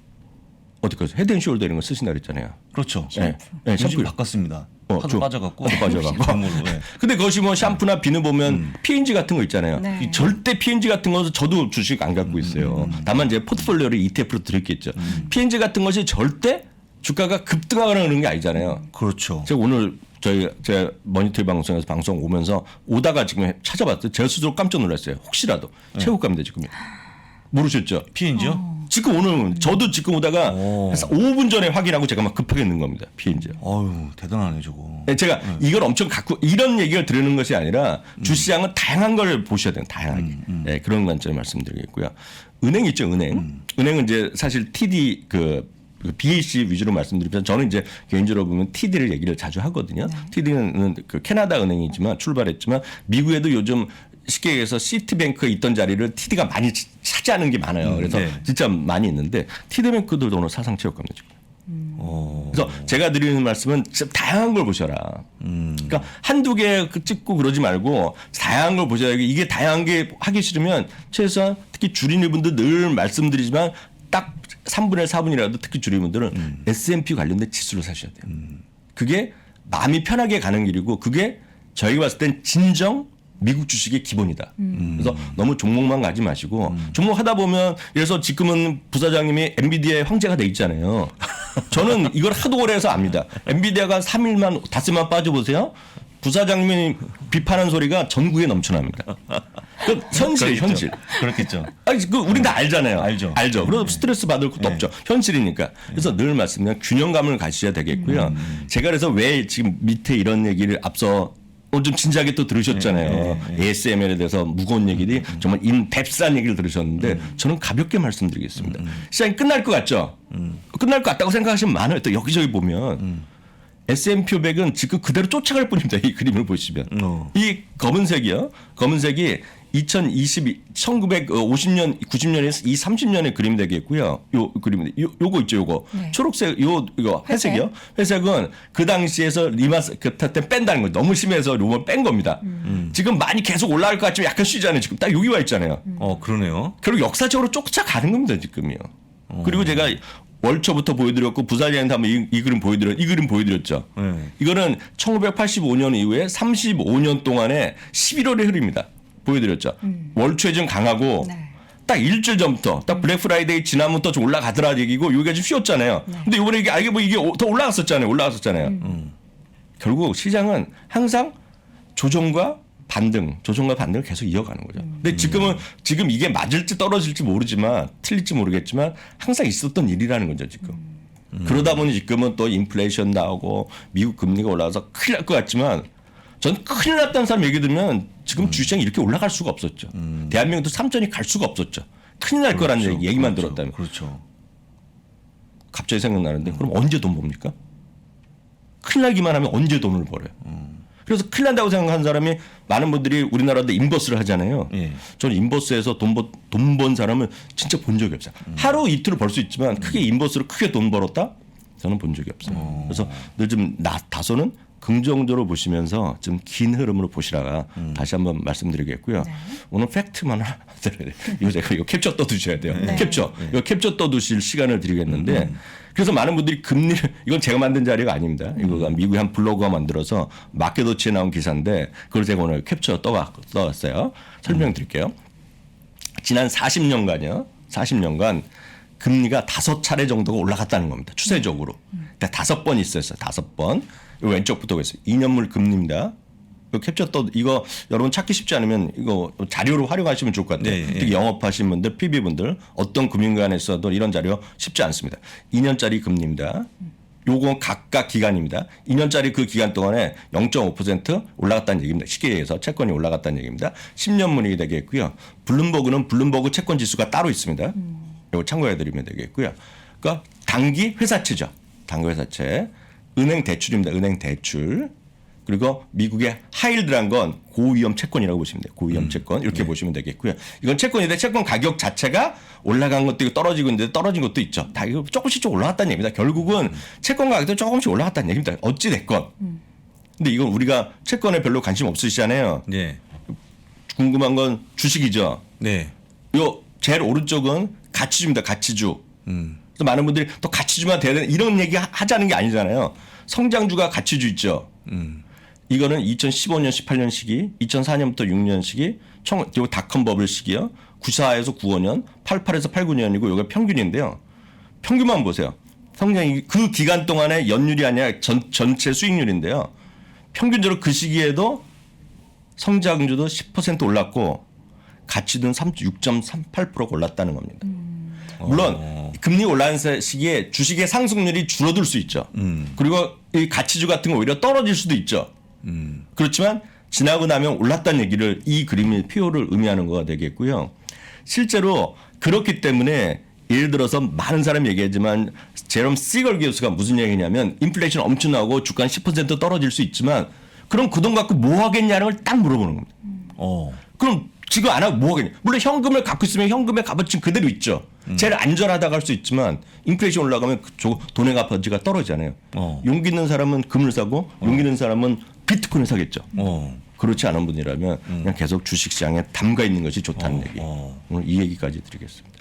어디 가서 헤드앤숄더 이런 거 쓰신다 그랬잖아요. 그렇죠. 네. 네, 요즘 샴푸 바꿨습니다. 하도 빠져갖고. 하도 빠져갖고. 그런 걸로, 예. 근데 그것이 뭐 샴푸나 비누 보면 P&G 같은 거 있잖아요. 네. 이 절대 P&G 같은 것은 저도 주식 안 갖고 있어요. 다만 이제 포트폴리오를 ETF로 들었겠죠. P&G 같은 것이 절대 주가가 급등하거나 게 아니잖아요. 그렇죠. 제가 오늘 제가 모니터 방송에서 방송 오면서 오다가 지금 찾아봤어요. 제가 스스로 깜짝 놀랐어요. 혹시라도 체육관입니다 지금. 모르셨죠? P&G요? 지금 오늘 저도 지금 오다가 5분 전에 확인하고 제가 막 급하게 넣는 겁니다. P&G. 어유 대단하네 저거. 제가 이걸 엄청 갖고 이런 얘기를 드리는 것이 아니라 주시장은 다양한 걸 보셔야 돼요. 다양하게. 네, 그런 관점을 말씀드리겠고요. 은행 있죠, 은행. 은행은 이제 사실 TD 그 BAC 위주로 말씀드리면 저는 이제 개인적으로 보면 TD를 얘기를 자주 하거든요. TD는 그 캐나다 은행이지만 출발했지만 미국에도 요즘 쉽게 얘기해서 시티뱅크에 있던 자리를 TD가 많이 차지하는 게 많아요. 그래서 네. 진짜 많이 있는데 TD뱅크도 오늘 사상 체육관입니다 지금. 그래서 제가 드리는 말씀은 진짜 다양한 걸 보셔라. 그러니까 한두 개 찍고 그러지 말고 다양한 걸 보셔야 되고 이게 다양한 게 하기 싫으면 최소한 특히 주린이분들 늘 말씀드리지만 딱 3분의 4분이라도 특히 주린이분들은 S&P 관련된 지수를 사셔야 돼요. 그게 마음이 편하게 가는 길이고 그게 저희가 봤을 땐 진정 미국 주식의 기본이다. 그래서 너무 종목만 가지 마시고 종목 하다 보면 그래서 지금은 부사장님이 엔비디아의 황제가 돼 있잖아요. 저는 이걸 하도 오래 해서 압니다. 엔비디아가 3일만 닷새만 빠져보세요. 부사장님이 비판하는 소리가 전국에 넘쳐납니다. 그 현실이에요, 현실. 그렇겠죠. 아니, 그 우린 다 알잖아요. 알죠. 알죠. 그래서 스트레스 받을 것도 없죠. 현실이니까. 그래서 늘 말씀드리면 균형감을 가지셔야 되겠고요. 제가 그래서 왜 지금 밑에 이런 얘기를 앞서 좀 진지하게 또 들으셨잖아요. ASML에 대해서 무거운 얘기들이 정말 값싼 얘기를 들으셨는데 저는 가볍게 말씀드리겠습니다. 시장이 끝날 것 같죠? 끝날 것 같다고 생각하시면 많아요. 또 여기저기 보면. S&P 500은 지금 그대로 쫓아갈 뿐입니다. 이 그림을 보시면. 이 검은색이요. 검은색이 1950년, 90년에서 이 30년의 그림 되겠고요. 요 그림, 요거 있죠, 요거. 초록색, 이거 회색이요. 회색은 그 당시에서 리마스 그때 뺀다는 거죠. 너무 심해서 로만 뺀 겁니다. 지금 많이 계속 올라갈 것 같지만 약간 쉬잖아요. 지금 딱 여기 와 있잖아요. 그러네요. 결국 역사적으로 쫓아가는 겁니다, 지금요. 그리고 제가 월초부터 보여드렸고 부사장한테 한번 이 그림 보여드렸죠. 이거는 1985년 이후에 35년 동안에 11월의 흐름입니다. 보여드렸죠. 월초에 좀 강하고 딱 일주일 전부터 딱 블랙 프라이데이 지나면 또 좀 올라가더라 얘기고 여기가 좀 쉬었잖아요. 근데 이번에 이게 알게 보면 이게 더 올라갔었잖아요. 결국 시장은 항상 조정과 반등을 계속 이어가는 거죠. 근데 지금 이게 맞을지 떨어질지 모르지만 틀릴지 모르겠지만 항상 있었던 일이라는 거죠, 지금. 그러다 보니 지금은 또 인플레이션 나오고 미국 금리가 올라가서 큰일 날 것 같지만 전 큰일 났다는 사람 얘기 들으면 지금 주시장이 이렇게 올라갈 수가 없었죠. 대한민국도 3천이 갈 수가 없었죠. 큰일 날 거라는 얘기만 들었다면. 그렇죠. 갑자기 생각나는데 그럼 언제 돈 법니까? 큰일 나기만 하면 언제 돈을 벌어요? 그래서 큰일 난다고 생각하는 사람이 많은 분들이 우리나라도 인버스를 하잖아요. 저는 인버스에서 돈 번 사람은 진짜 본 적이 없어요. 하루 이틀을 벌 수 있지만 크게 인버스로 크게 돈 벌었다? 저는 본 적이 없어요. 그래서 늘 좀 다소는 긍정적으로 보시면서 좀 긴 흐름으로 보시라가 다시 한번 말씀드리겠고요. 오늘 팩트만 하나 드려야 돼요. 이거 캡처 떠두셔야 돼요. 캡처. 이거 캡처 떠두실 시간을 드리겠는데 그래서 많은 분들이 금리를 이건 제가 만든 자료가 아닙니다. 이거가 미국의 한 블로그가 만들어서 마켓워치에 나온 기사인데 그걸 제가 오늘 캡처 떠왔어요. 설명드릴게요. 지난 40년간 금리가 5차례 정도가 올라갔다는 겁니다. 추세적으로. 그러니까 5번 있었어요. 5번. 왼쪽부터 했어요. 2년물 금리입니다. 캡처 이거 여러분 찾기 쉽지 않으면 이거 자료로 활용하시면 좋을 것 같아요. 특히 영업하시는 분들, PB분들 어떤 금융기관에서도 이런 자료 쉽지 않습니다. 2년짜리 금리입니다. 요건 각각 기간입니다. 2년짜리 그 기간 동안에 0.5% 올라갔다는 얘기입니다. 시기에 의해서 채권이 올라갔다는 얘기입니다. 10년물이 되겠고요. 블룸버그는 블룸버그 채권 지수가 따로 있습니다. 이거 참고해드리면 되겠고요. 그러니까 단기 회사채죠. 단기 회사채. 은행 대출입니다. 은행 대출. 그리고 미국의 하이힐드란 건 고위험 채권이라고 보시면 돼요. 고위험 채권 이렇게 보시면 되겠고요. 이건 채권인데 채권 가격 자체가 올라간 것도 있고 떨어지고 있는데 떨어진 것도 있죠. 다 이거 조금씩 좀 올라갔다는 얘기입니다. 결국은 채권 가격도 조금씩 올라갔다는 얘기입니다. 어찌 됐건. 근데 이건 우리가 채권에 별로 관심 없으시잖아요. 네. 궁금한 건 주식이죠. 네. 요 제일 오른쪽은 가치주입니다. 가치주. 그래서 많은 분들이 또 가치주만 돼야 되는 이런 얘기 하자는 게 아니잖아요. 성장주가 가치주 있죠. 이거는 2015년, 18년 시기, 2004년부터 6년 시기, 요 닷컴 버블 시기요. 94에서 95년, 88에서 89년이고 요게 평균인데요. 평균만 보세요. 성장이 그 기간 동안의 연율이 아니라 전체 수익률인데요. 평균적으로 그 시기에도 성장주도 10% 올랐고 가치는 6.38%가 올랐다는 겁니다. 물론 금리 올라가는 시기에 주식의 상승률이 줄어들 수 있죠. 그리고 이 가치주 같은 거 오히려 떨어질 수도 있죠. 그렇지만 지나고 나면 올랐다는 얘기를 이 그림의 표를 의미하는 거가 되겠고요. 실제로 그렇기 때문에 예를 들어서 많은 사람이 얘기하지만 제롬 시걸 교수가 무슨 얘기냐면 인플레이션 엄청나고 주가 10% 떨어질 수 있지만 그럼 그 돈 갖고 뭐 하겠냐는 걸 딱 물어보는 겁니다. 그럼 지금 안 하고 뭐 하겠냐. 물론 현금을 갖고 있으면 현금의 값어치는 그대로 있죠. 제일 안전하다고 할 수 있지만 인플레이션 올라가면 돈의 값어치가 떨어지잖아요. 용기 있는 사람은 금을 사고 용기 있는 사람은 비트코인을 사겠죠. 그렇지 않은 분이라면 그냥 계속 주식시장에 담가 있는 것이 좋다는 얘기. 오늘 이 얘기까지 드리겠습니다.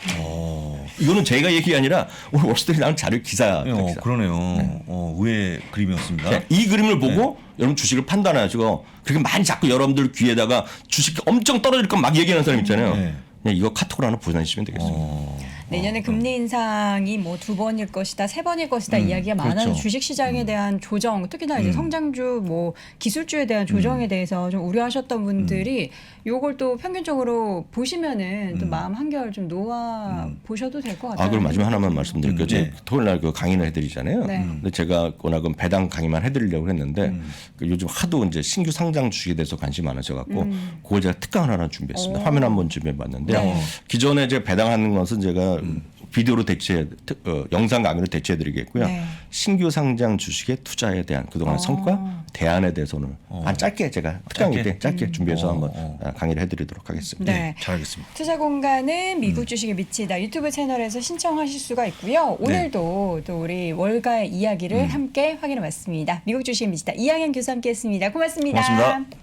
이거는 제가 얘기 아니라 오늘 월스트리트 나온 자료 기사. 그러네요. 의외의 그림이었습니다. 네, 이 그림을 보고 여러분 주식을 판단하시고 그렇게 많이 자꾸 여러분들 귀에다가 주식 엄청 떨어질 건 막 얘기하는 사람 있잖아요. 그냥 이거 카톡으로 하나 보내주시면 되겠습니다. 내년에 금리 인상이 뭐 2번일 것이다, 3번일 것이다 이야기가 많아서 그렇죠. 주식시장에 대한 조정, 특히나 이제 성장주, 뭐 기술주에 대한 조정에 대해서 좀 우려하셨던 분들이 요걸 또 평균적으로 보시면은 또 마음 한결 좀 놓아 보셔도 될 것 같아요. 그럼 마지막 하나만 말씀드릴게요. 네. 토요일 날 그 강의를 해드리잖아요. 네. 근데 제가 워낙은 배당 강의만 해드리려고 했는데 그 요즘 하도 이제 신규 상장 주식에 대해서 관심이 많으셔갖고 그걸 제가 특강을 하나 준비했습니다. 화면 한번 준비해봤는데 네. 기존에 제가 배당하는 것은 제가 비디오로 영상 강의로 대체해드리겠고요. 네. 신규 상장 주식의 투자에 대한 그동안 성과 대안에 대해서는 짧게 제가 특강일 때 짧게 준비해서 한번 강의를 해드리도록 하겠습니다. 네. 잘하겠습니다. 투자 공간은 미국 주식에 미치다 유튜브 채널에서 신청하실 수가 있고요. 오늘도 또 우리 월가의 이야기를 함께 확인해봤습니다. 미국 주식에 미치다 이항현 교수 함께했습니다. 고맙습니다. 고맙습니다.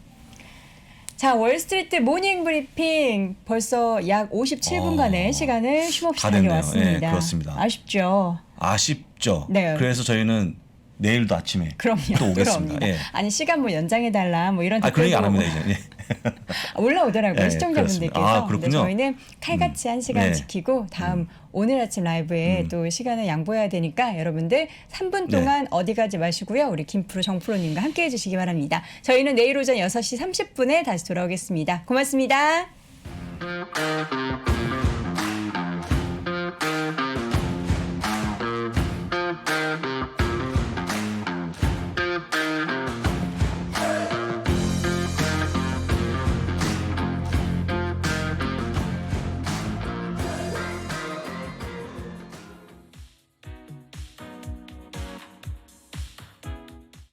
자, 월스트리트 모닝 브리핑 벌써 약 57분간의 시간을 쉼없이 다 됐네요. 달려왔습니다. 예, 그렇습니다. 아쉽죠. 아쉽죠. 네. 그래서 저희는 내일도 아침에 그럼요. 또 오겠습니다. 그럼요. 예. 아니 시간 뭐 연장해달라 뭐 이런 그런 얘기 안 댓글도 합니다 이제. 올라오더라고요. 예, 시청자분들께서. 그렇습니다. 근데 그렇군요. 저희는 칼같이 한 시간 네. 지키고 다음 오늘 아침 라이브에 또 시간을 양보해야 되니까 여러분들 3분 동안 어디 가지 마시고요. 우리 김프로 정프로님과 함께 해주시기 바랍니다. 저희는 내일 오전 6시 30분에 다시 돌아오겠습니다. 고맙습니다.